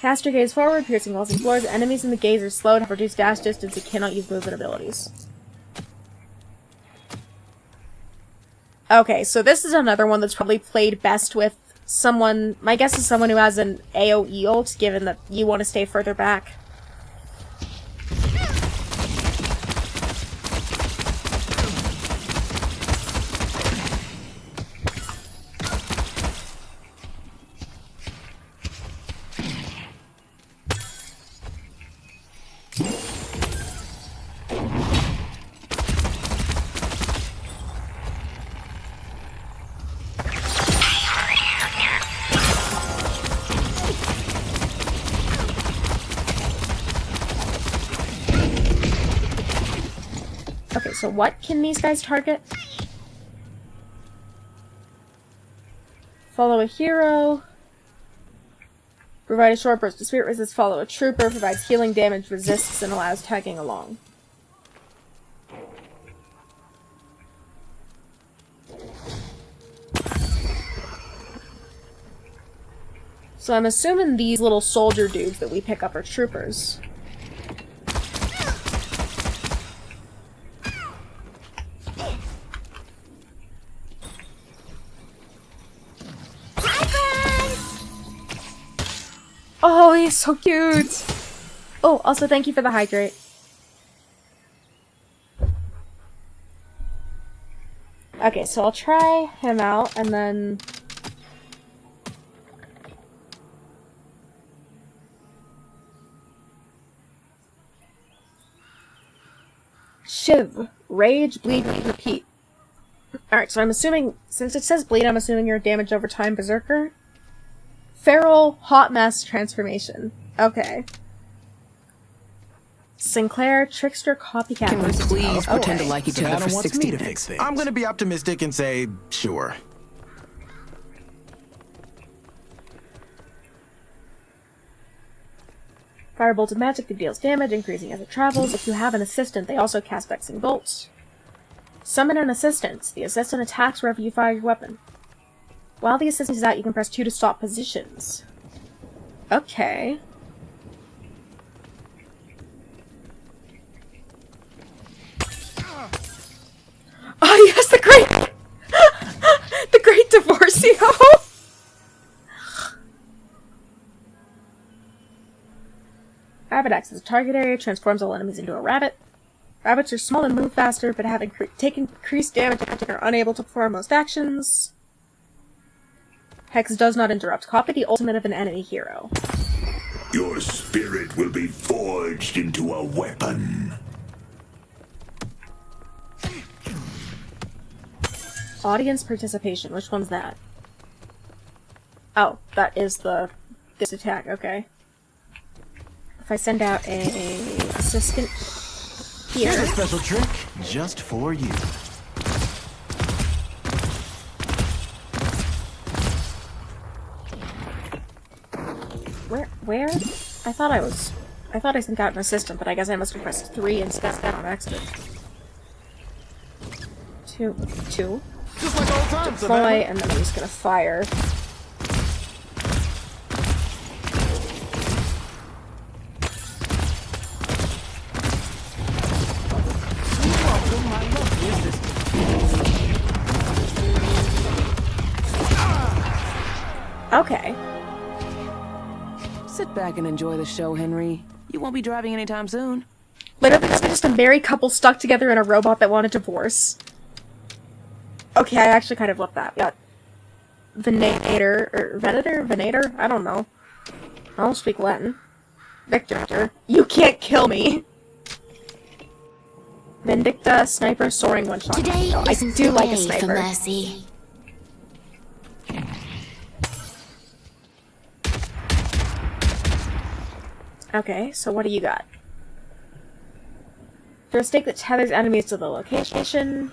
Cast your gaze forward, piercing walls and floors. Enemies in the gaze are slowed, have reduced dash distance, and cannot use movement abilities. Okay, so this is another one that's probably played best with someone, my guess is someone who has an AoE ult, given that you want to stay further back. Okay, so what can these guys target? Follow a hero. Provide a short burst of spirit resist. Follow a trooper. Provides healing damage, resists, and allows tagging along. So I'm assuming these little soldier dudes that we pick up are troopers. Oh, he's so cute! Oh, also thank you for the hydrate. Okay, so I'll try him out, and then... Shiv. Rage, bleed, repeat. Alright, so I'm assuming, since it says bleed, I'm assuming you're a damage over time berserker. Feral hot mess transformation. Okay. Sinclair, trickster, copycat. Can we please pretend to like each other for Adam wants 60 me to minutes? fix things. I'm gonna be optimistic and say, sure. Firebolt of magic that deals damage, increasing as it travels. If you have an assistant, they also cast vexing bolts. Summon an assistant. The assistant attacks wherever you fire your weapon. While the assistant is out, you can press 2 to swap positions. Okay. Oh yes, the great... the great divorceo! Rabbit acts as a target area, transforms all enemies into a rabbit. Rabbits are small and move faster, but have taken increased damage and are unable to perform most actions. Hex does not interrupt. Copy the ultimate of an enemy hero. Your spirit will be forged into a weapon. Audience participation. Which one's that? Oh, that is this attack. Okay. If I send out a assistant here. Here's a special trick just for you. Where? I thought I sent out an assistant, but I guess I must have pressed 3 instead on accident. 2. Just like old times, Deploy, and then I'm just gonna fire. Okay. Sit back and enjoy the show, Henry. You won't be driving anytime soon. Literally, it's just a married couple stuck together in a robot that want a divorce. Okay, I actually kind of love that. We got Venator? I don't know. I don't speak Latin. Victor. You can't kill me! Vindicta, sniper, soaring one-shot. Today I isn't do the like a day for sniper. mercy. Okay, so what do you got? Throw a stake that tethers enemies to the location.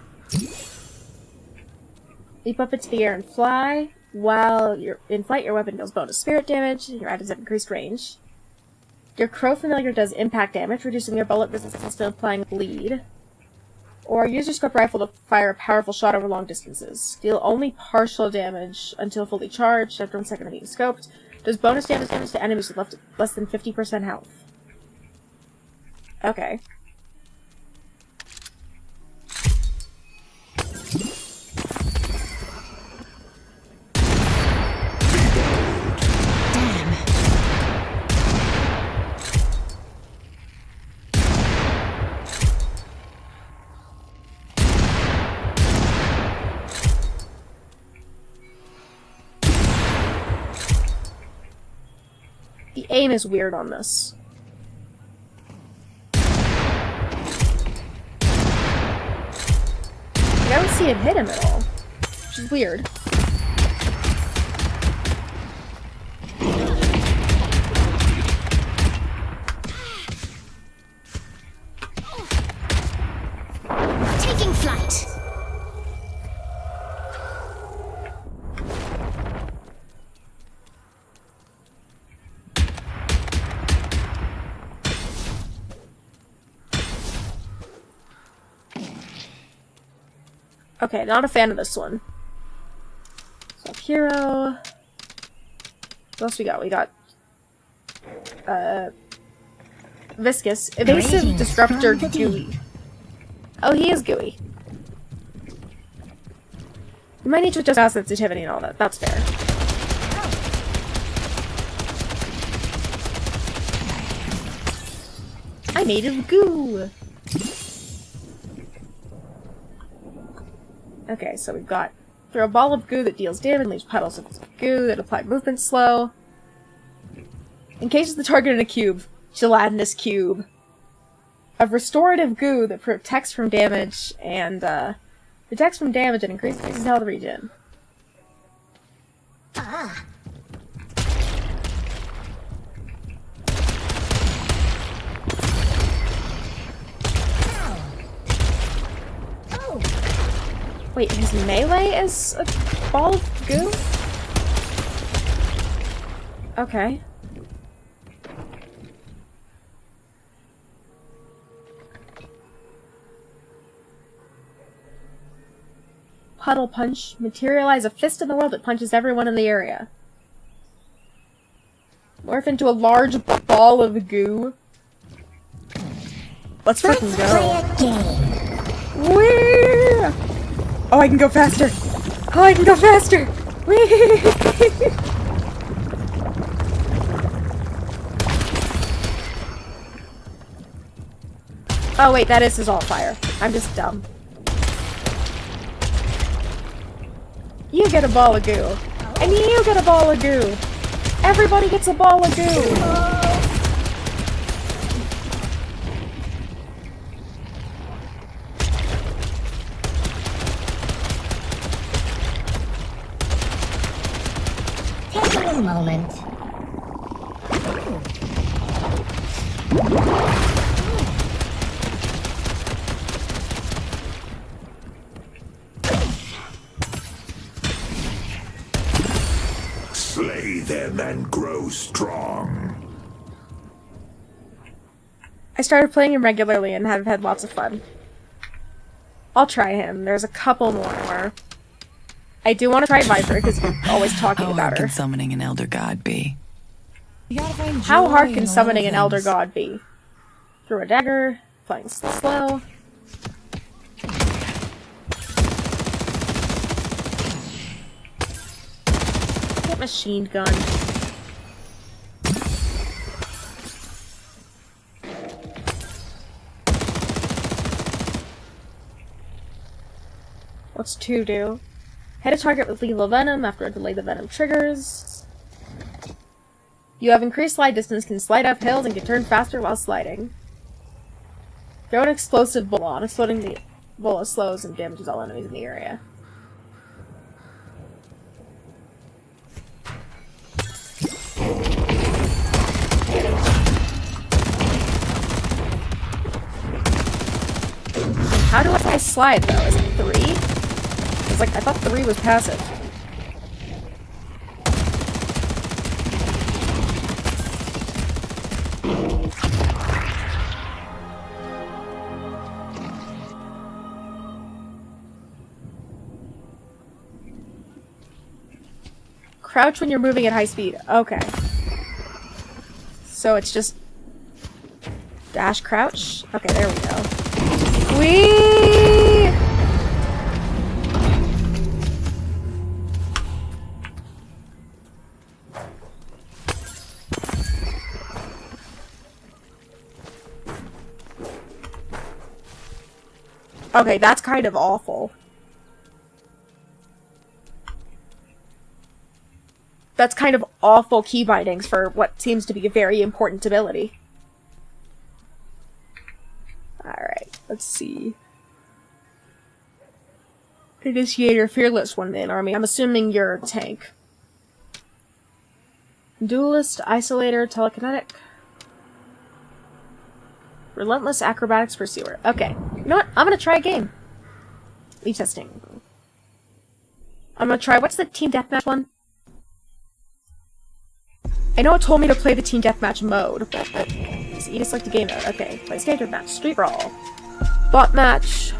Leap up into the air and fly. While you're in flight, your weapon deals bonus spirit damage. Your items have increased range. Your crow familiar does impact damage, reducing your bullet resistance to applying bleed. Or use your scope rifle to fire a powerful shot over long distances. Deal only partial damage until fully charged after 1 second of being scoped. Does bonus damage to enemies with less than 50% health. Okay. The aim is weird on this. I don't see it hit him at all, which is weird. Taking flight. Okay, not a fan of this one. So, hero. What else we got? We got, Viscous. Evasive, Disruptor, Gooey. Oh, he is gooey. You might need to adjust mouse sensitivity and all that. That's fair. I'm made of goo! Okay, so we've got throw a ball of goo that deals damage, leaves puddles of goo that apply movement slow. Encases the target in a cube. Gelatinous cube. Of restorative goo that protects from damage and increases health regen. Ah. Wait, his melee is a ball of goo? Okay. Puddle punch. Materialize a fist in the world that punches everyone in the area. Morph into a large ball of goo. Let's freaking go. Whee! Oh, I can go faster! Oh, I can go faster! Whee! Oh wait, that is his alt fire. I'm just dumb. You get a ball of goo. And you get a ball of goo. Everybody gets a ball of goo. a moment. Slay them and grow strong. I started playing him regularly and have had lots of fun. I'll try him. There's a couple more. I do want to try Viper because you're always talking How about hard her. can summoning an elder god be? How hard can summoning an elder god be? Through a dagger, playing slow. Get machine gun. What's 2 do? Hit a target with lethal venom after a delay the venom triggers. You have increased slide distance, can slide up hills, and can turn faster while sliding. Throw an explosive bullet on. Exploding the bullet slows and damages all enemies in the area. How do I slide though? Is it 3? It's like, I thought 3 was passive. Crouch when you're moving at high speed. Okay. So it's just dash crouch? Okay, there we go. Whee! Okay, that's kind of awful. That's kind of awful key bindings for what seems to be a very important ability. Alright, let's see. Initiator, Fearless, 1-man army. I'm assuming you're a tank. Duelist, Isolator, Telekinetic. Relentless Acrobatics Pursuer. Okay. You know what? I'm gonna try a game. Lead testing. I'm gonna try, what's the Team Deathmatch one? I know it told me to play the Team Deathmatch mode, but you just like the game mode. Okay, play Standard Match, Street Brawl, Bot Match,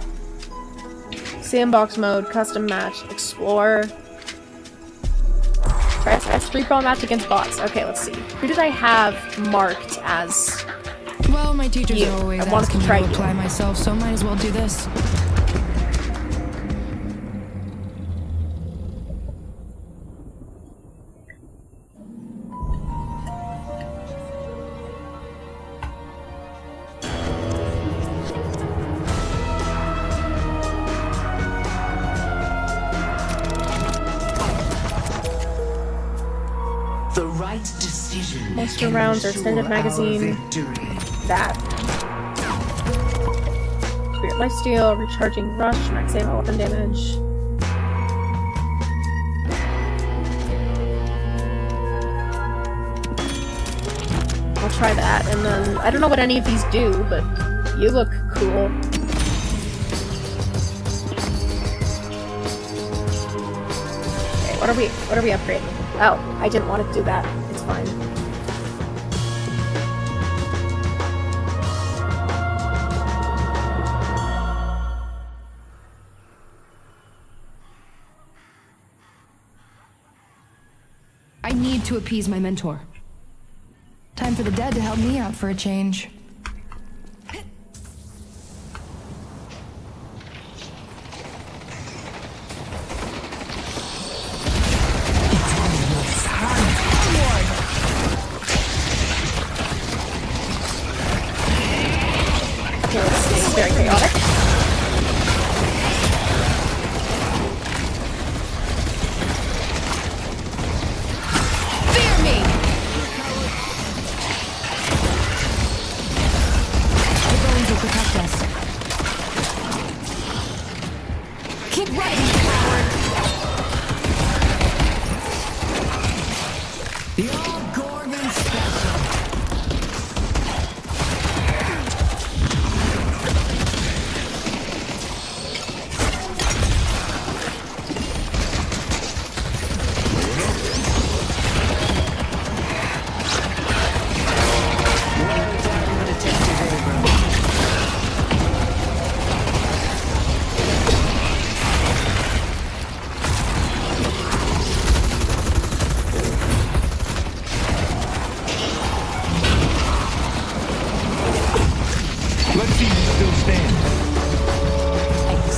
Sandbox Mode, Custom Match, Explore. Try a Street Brawl match against bots. Okay, let's see. Who did I have marked as... Well, my teachers are always I wanted asking to me try to apply myself, so might as well do this. The right decision. Monster rounds or extended magazine. That. Spirit Lifesteal, Recharging Rush, max ammo, weapon damage. I'll try that, and then I don't know what any of these do, but you look cool. Okay, what are we upgrading? Oh, I didn't want to do that. It's fine. I need to appease my mentor. Time for the dead to help me out for a change. Okay, this is very chaotic. Fear me! The bones will protect us. Keep running, coward!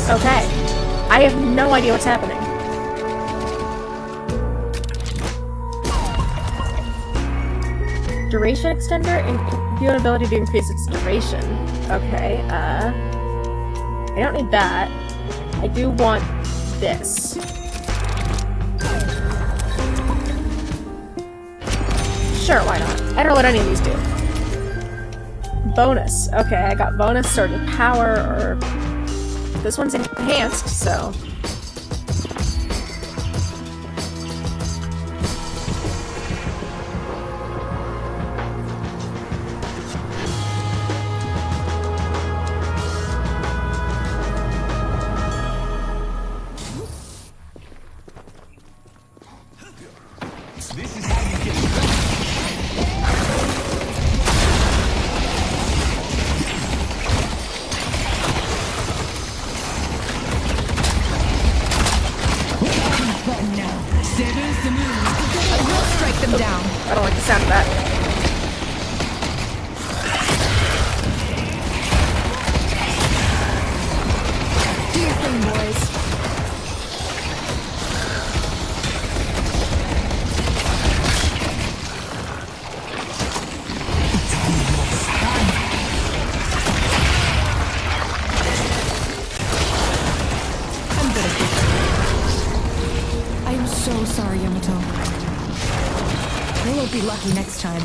Okay. I have no idea what's happening. Duration extender? View an ability to increase its duration. Okay, I don't need that. I do want this. Sure, why not? I don't know what any of these do. Bonus. Okay, I got bonus sword of power, or... This one's enhanced, so... I don't like the sound of that. Do your thing, boys. I'm good at this. I am so sorry, Yamato. They won't be lucky next time.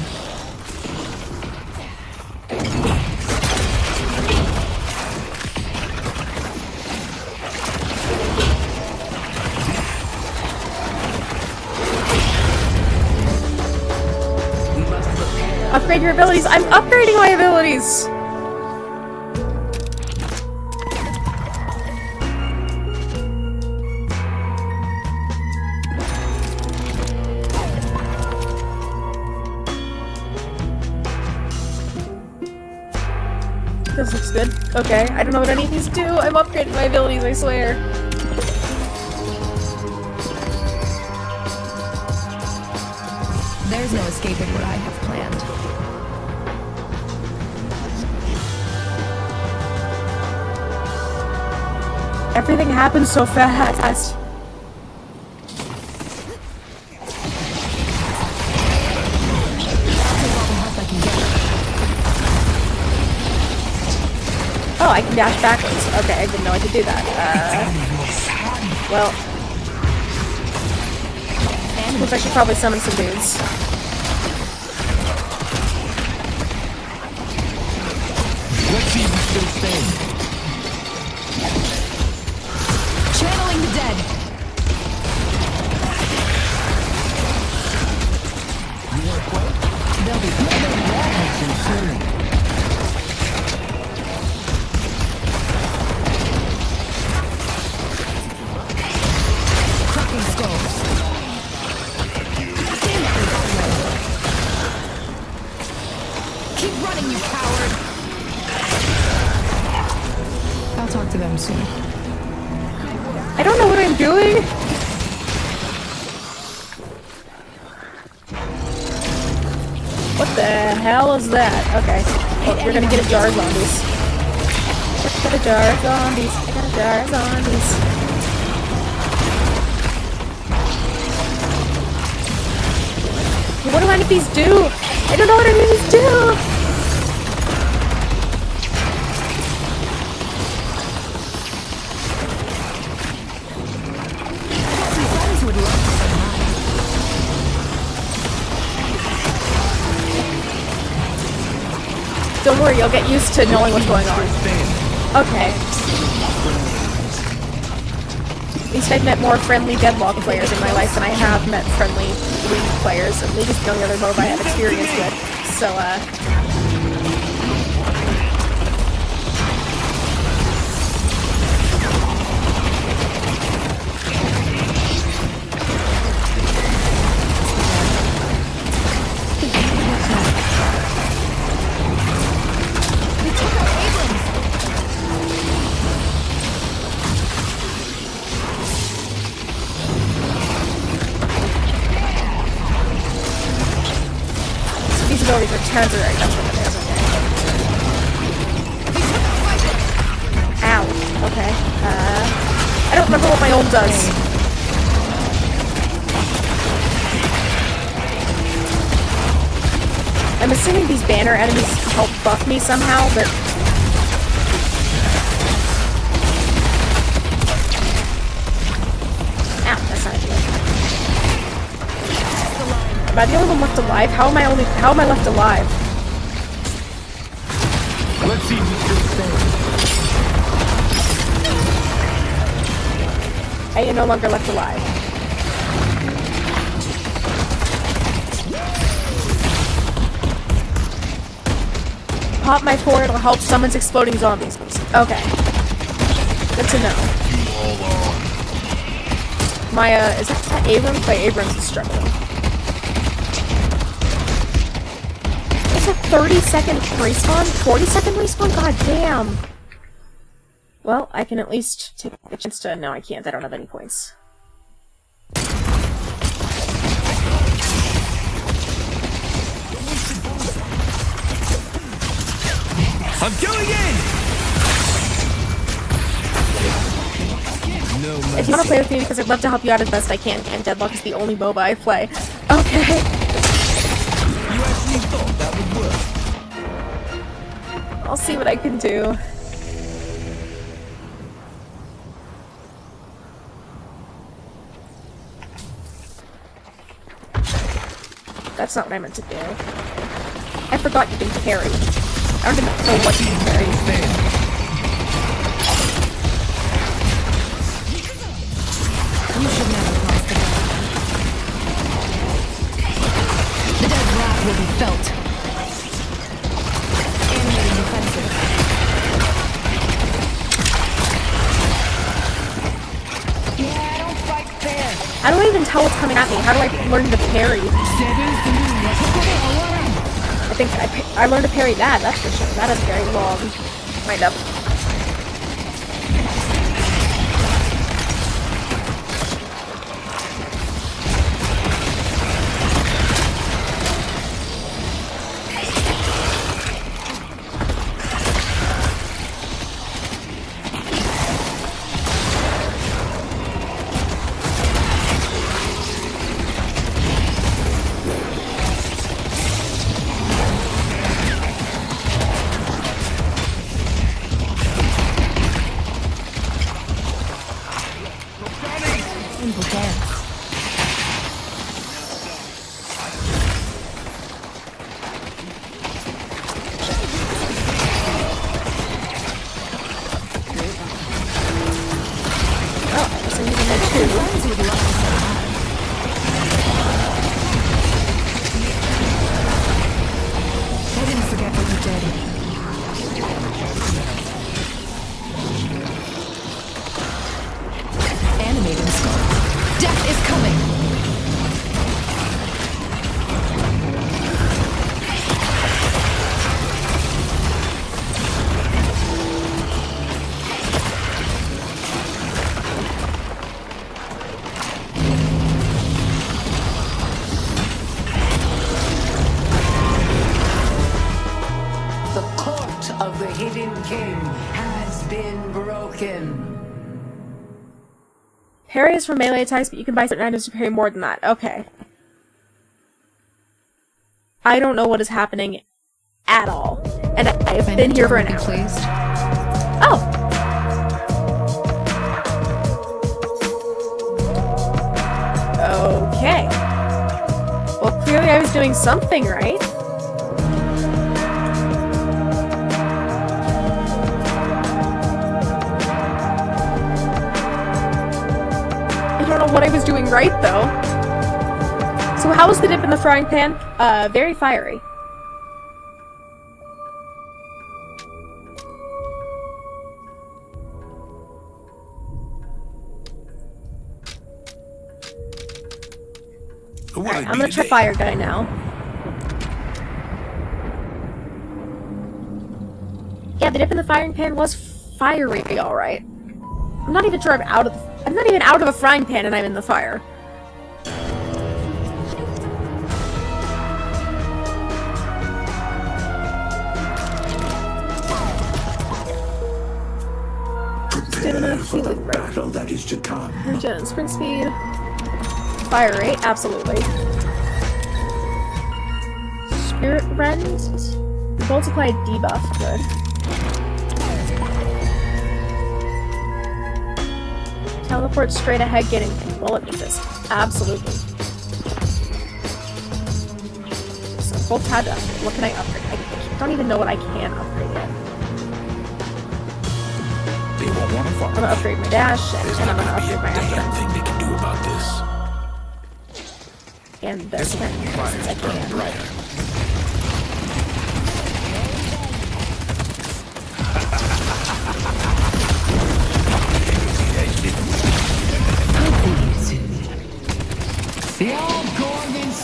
Upgrade your abilities! I'm upgrading my abilities! This looks good. Okay, I don't know what any of these do. I'm upgrading my abilities, I swear. There's no escaping what I have planned. Everything happens so fast. Oh, I can dash backwards. Okay, I didn't know I could do that. Well... I should probably summon some dudes. Let's see if you still stand. Channeling the dead. You want to quit? They'll be considered. Cracking skulls. Keep running, you coward! I'll talk to them soon. I don't know what I'm doing! What the hell is that? Okay. Oh, you're gonna get a jar of zombies. Get a jar of zombies. Get a jar of zombies. What do any of these do? I don't know what any of these do! Don't worry, you'll get used to knowing what's going on. Okay. At least I've met more friendly Deadlock players in my life than I have met friendly League players. And League is the only other MOBA I have experience with. So, these abilities are temporary, that's what it is, okay. Ow. Okay. know what my ult does. I'm assuming these banner enemies help buff me somehow, but... Ow, that's not good. Am I the only one left alive? How am I left alive? Let's see if you still stand. I am no longer left alive. Pop my forward, it'll help summons exploding zombies. Okay. Good to know. My, is that Abrams? My Abrams is struggling. It's a 30-second respawn? 40-second respawn? God damn! Well, I can at least take a chance to... No, I can't. I don't have any points. I'm going in! If you want to play with me, because I'd love to help you out as best I can, and Deadlock is the only MOBA I play. Okay. You actually thought that would work. I'll see what I can do. That's not what I meant to do. I forgot you can parry. I don't even know what you can parry. You should never cross the line. The deadlock will be felt. Animating defensive. Yeah, I don't fight fair. I don't even tell what's coming at me. How do I learn to parry? I think I learned to parry that, that's for sure. That is very long. Wind up. Parry is for melee attacks, but you can buy certain items to parry more than that. Okay. I don't know what is happening at all. And I've been here for an hour. Pleased. Oh! Okay. Well, clearly I was doing something right. I don't know what I was doing right, though. So how was the dip in the frying pan? Very fiery. Alright, I'm gonna try Fire Guy now. Yeah, the dip in the firing pan was fiery, alright. I'm not even sure I'm out of the frying pan and I'm in the fire. Stamina, healing rate. Battle that is to come. Regen and sprint speed. Fire rate, absolutely. Spirit rend. Multiply debuff, good. Teleport straight ahead, getting bullet misses. Absolutely. So full tab up. What can I upgrade? I don't even know what I can upgrade yet. They won't want to follow. I'm gonna upgrade my dash, and I'm gonna upgrade my Damn after. thing they can do about this. And there's that. I can. Brighter.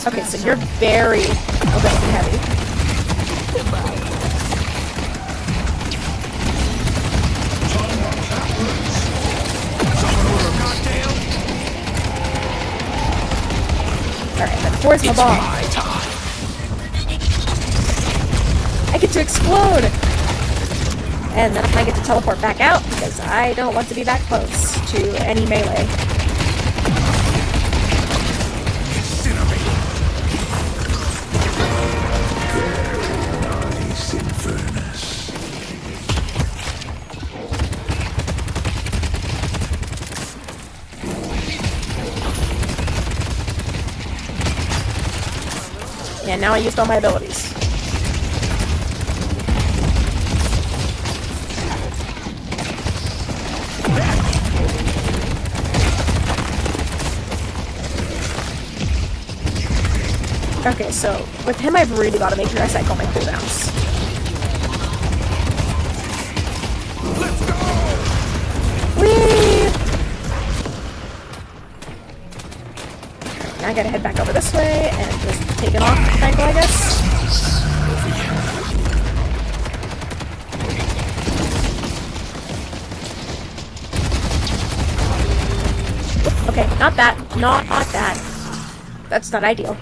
Okay, so you're very ability heavy. Alright, then where's my bomb? I get to explode! And then I get to teleport back out because I don't want to be that close to any melee. Nice Infernus. And now I used all my abilities. Okay, so with him I've really got to make sure I cycle my cooldowns. Whee! Now I gotta head back over this way and just take it off the angle, I guess. Okay, not that. Not that. That's not ideal.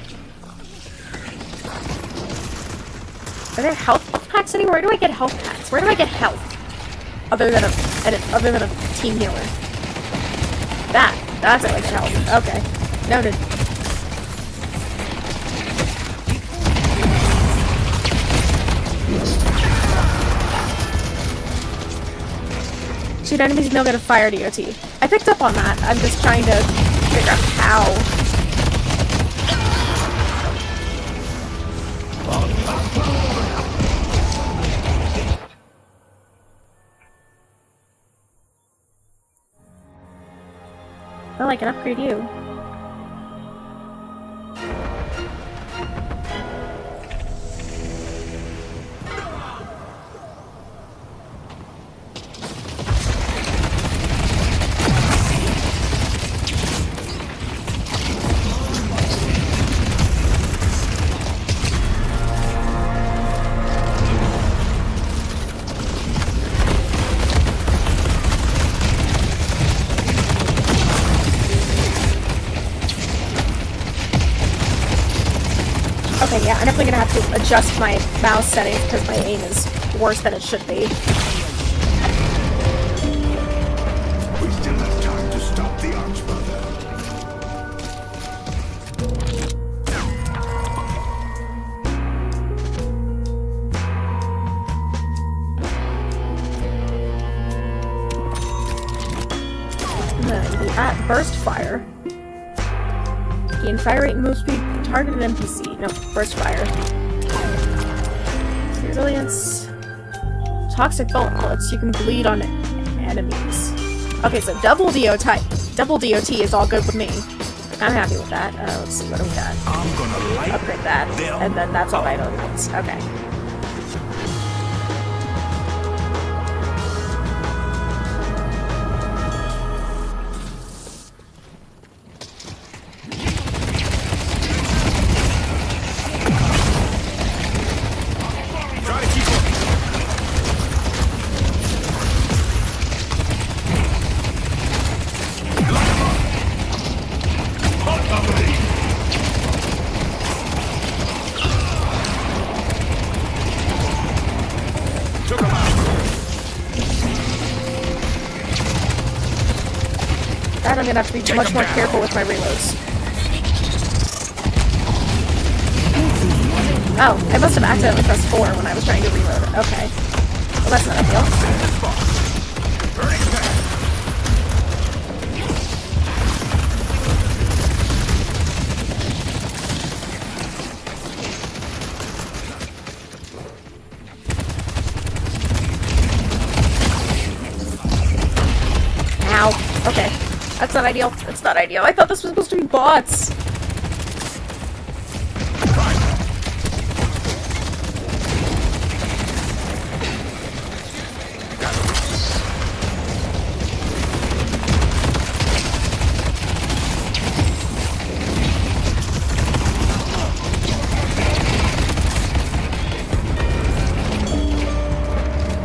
Are there health packs anywhere? Where do I get health packs? Where do I get health? Other than a team healer. That's where I get health. Okay. Noted. Shoot enemies no get a fire DOT. I picked up on that. I'm just trying to figure out how. Well, I can upgrade you. Okay, yeah, I'm definitely gonna have to adjust my mouse settings because my aim is worse than it should be. We still have time to stop the Archbrother. The at burst fire. Gain fire rate and move speed. Targeted NPC. No, burst fire. Resilience. Toxic bullets. You can bleed on enemies. Okay, so double DOT is all good with me. I'm happy with that. Let's see what do we got. I'm gonna light Upgrade that, and then that's all my abilities. Okay. That I'm gonna have to be much more careful with my reloads. Oh, I must have accidentally pressed 4 when I was trying to reload. Okay. Well, that's not ideal. Ow. Okay. That's not ideal. That's not ideal. I thought this was supposed to be bots.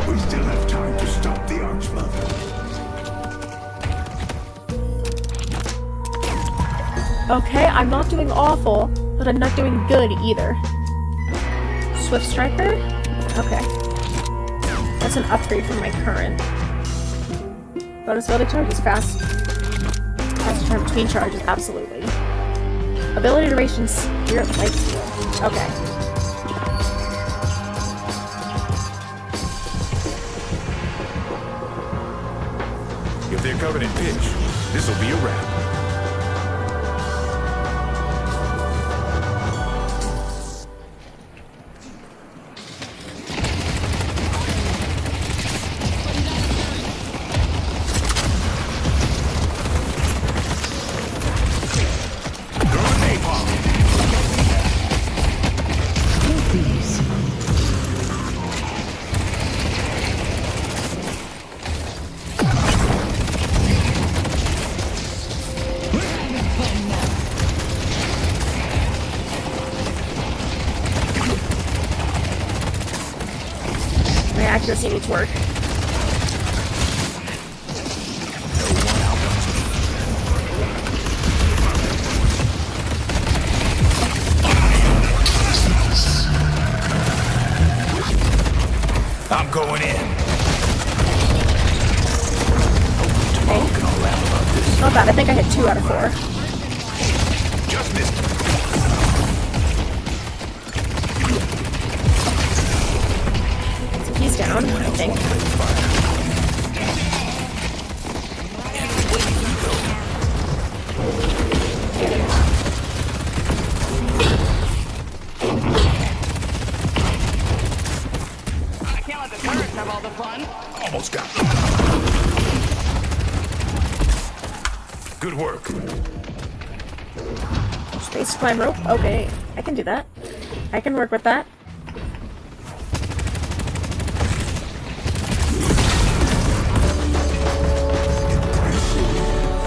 We still have time to stop the Archmother. Okay, I'm not doing awful, but I'm not doing good either. Swift Striker? Okay. That's an upgrade from my current. Bonus ability charges fast. Fast turn between charges, absolutely. Ability duration, Spirit Life Steal. Okay. If they're covered in pitch, this'll be a wrap. My accuracy needs work. I'm going in. Okay. Not bad. I think I hit 2 out of 4. Just missed. So he's down, I think. I can't let the turrets have all the fun. Almost got it. Good work. Space climb rope? Okay. I can do that. I can work with that.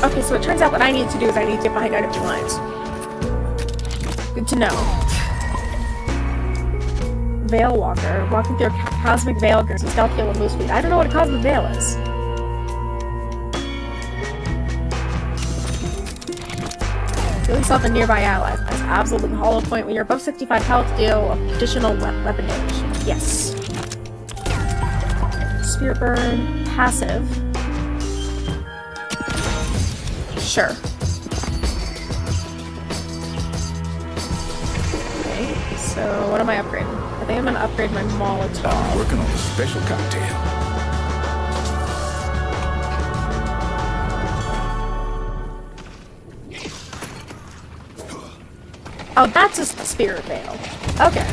Okay, so it turns out what I need to do is I need to get behind enemy lines. Good to know. Veil Walker. Walking through a cosmic veil gives you stealth kill and move speed. I don't know what a cosmic veil is. Heal yourself and nearby allies. That's absolutely hollow point. When you're above 65 health, deal additional weapon damage. Yes. Spirit Burn. Passive. Sure. Okay, so what am I upgrading? I think I'm gonna upgrade my Molotov. Working on a special cocktail. Oh, that's a spirit veil. Okay.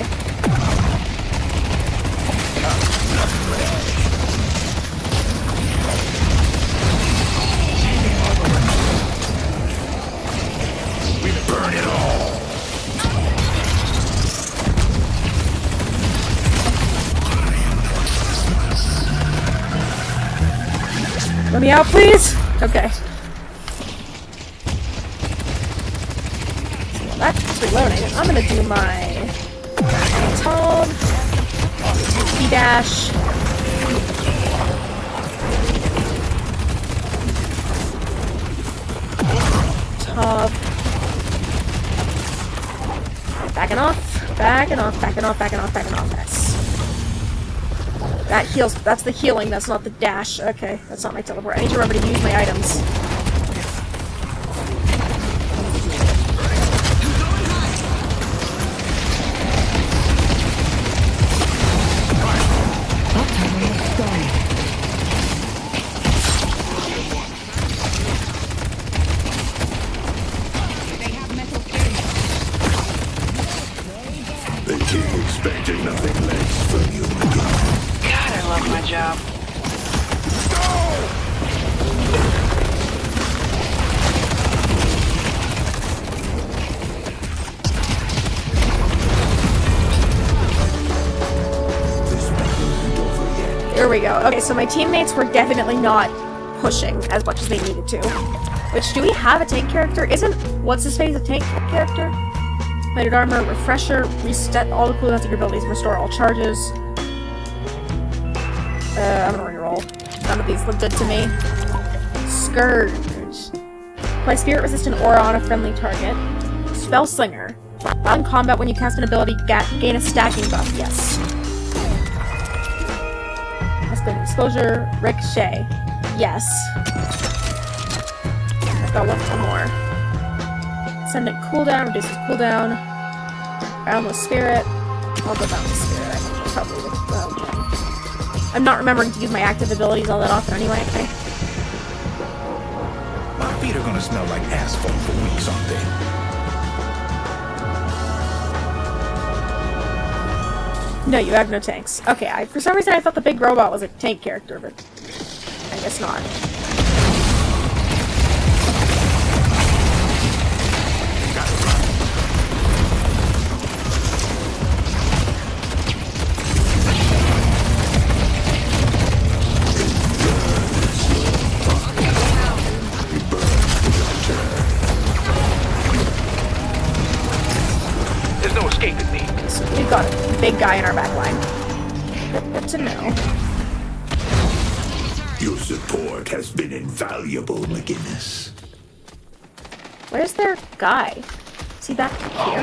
We burn it all. Let me out, please! Okay. Well, that's reloading. I'm gonna do my Tall dash. Top. Backing off, backing off, backing off, backing off, backing off. That heals. That's the healing. That's not the dash. Okay, that's not my teleport. I need to remember to use my items. we go. Okay, so my teammates were definitely not pushing as much as they needed to. Which, do we have a tank character? Isn't what's-his-face a tank character? Plated armor, refresher, reset all the cooldowns of your abilities, restore all charges. I'm gonna reroll. None of these look good to me. Scourge. Apply spirit resistant aura on a friendly target. Spell Slinger. While in combat, when you cast an ability, gain a stacking buff. Yes. Escalating exposure. Ricochet. Yes. I've got one more. Ascendant cooldown. Reduces cooldown. Boundless Spirit. I'll go Boundless Spirit. I think that's probably the I'm not remembering to use my active abilities all that often anyway. My feet are gonna smell like asphalt for weeks, aren't they? No, you have no tanks. Okay, for some reason I thought the big robot was a tank character, but I guess not. There's no escaping me. So we've got a big guy in our back line. Good to know. Your support has been invaluable, McGinnis. Where's their guy? Is he back here?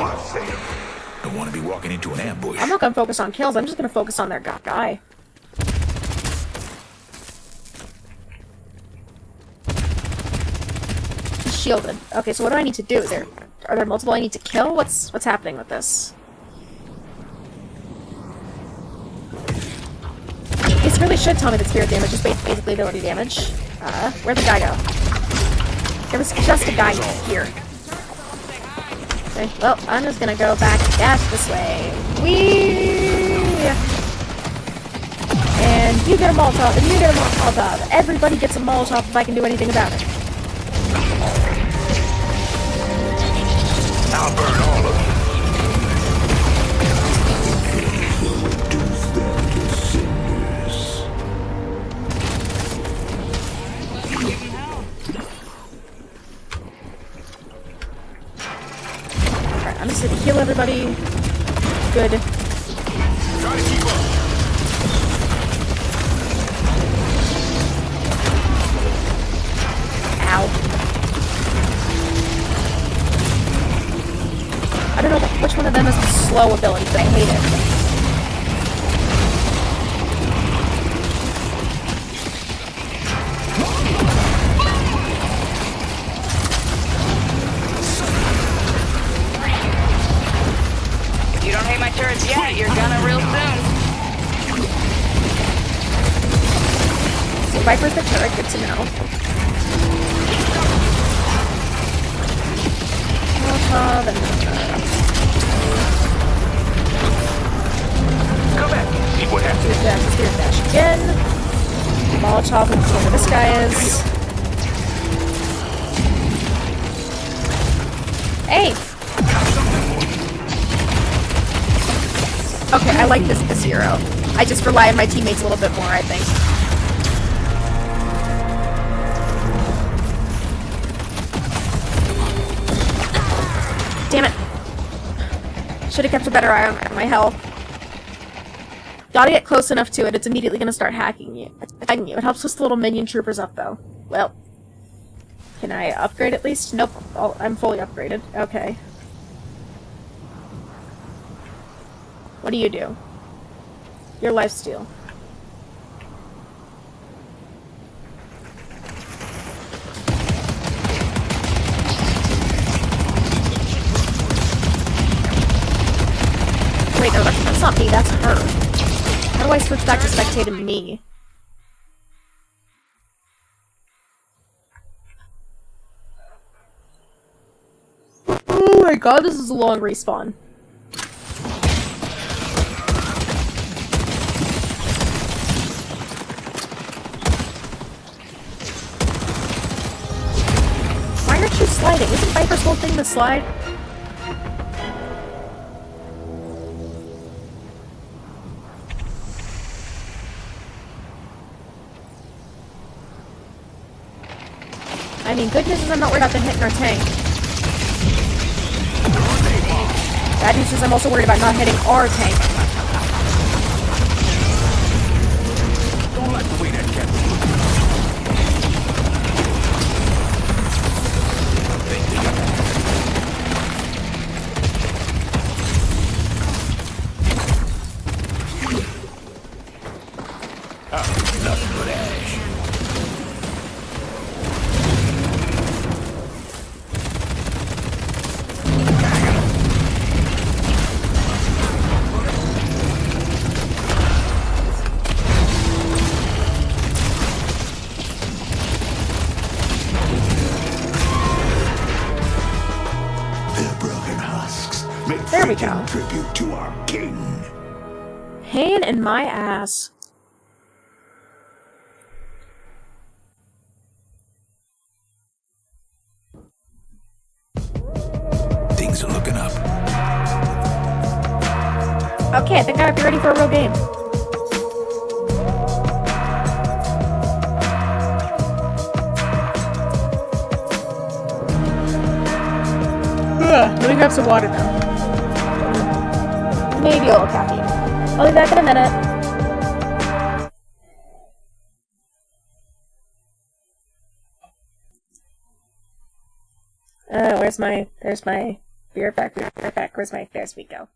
Don't want to be walking into an ambush. I'm not gonna focus on kills, I'm just gonna focus on their guy. He's shielded. Okay, so what do I need to do? Are there multiple I need to kill? What's happening with this? This really should tell me that spirit damage is basically ability damage. Where'd the guy go? There was just a guy here. Okay, well, I'm just gonna go back dash this way. Whee! And you get a Molotov, and you get a Molotov. Everybody gets a Molotov if I can do anything about it. I'll burn all of you. Alright, I'm just gonna heal everybody. Good. Try to keep up. Ow. I don't know which one of them is the slow ability, but I hate it. If you don't hate my turrets yet, you're gonna real soon. So Viper's the turret, good to know. Molotov and Come back. See what happens. Spirit dash again. Molotov and whoever this guy is. Hey! Okay, I like this hero. I just rely on my teammates a little bit more, I think. Damn it. Should have kept a better eye on my health. Gotta get close enough to it, it's immediately gonna start attacking you. It helps with the little minion troopers up, though. Well. Can I upgrade at least? Nope. I'm fully upgraded. Okay. What do you do? Your lifesteal. Wait, no, that's not me, that's her. How do I switch back to spectating me? Oh my god, this is a long respawn. Why aren't you sliding? Isn't Viper's whole thing to slide? I mean, good news is I'm not worried about them hitting our tank. Bad news is I'm also worried about not hitting our tank. Don't like the way that cat. Nothing but ash. Their broken husks make There we fitting go. tribute to our king. Pain in my ass. Things are looking up. Okay, I think I might be ready for a real game. Ugh, let me grab some water now. Maybe a little caffeine. I'll be back in a minute. There's my beer back, where's my, there we go.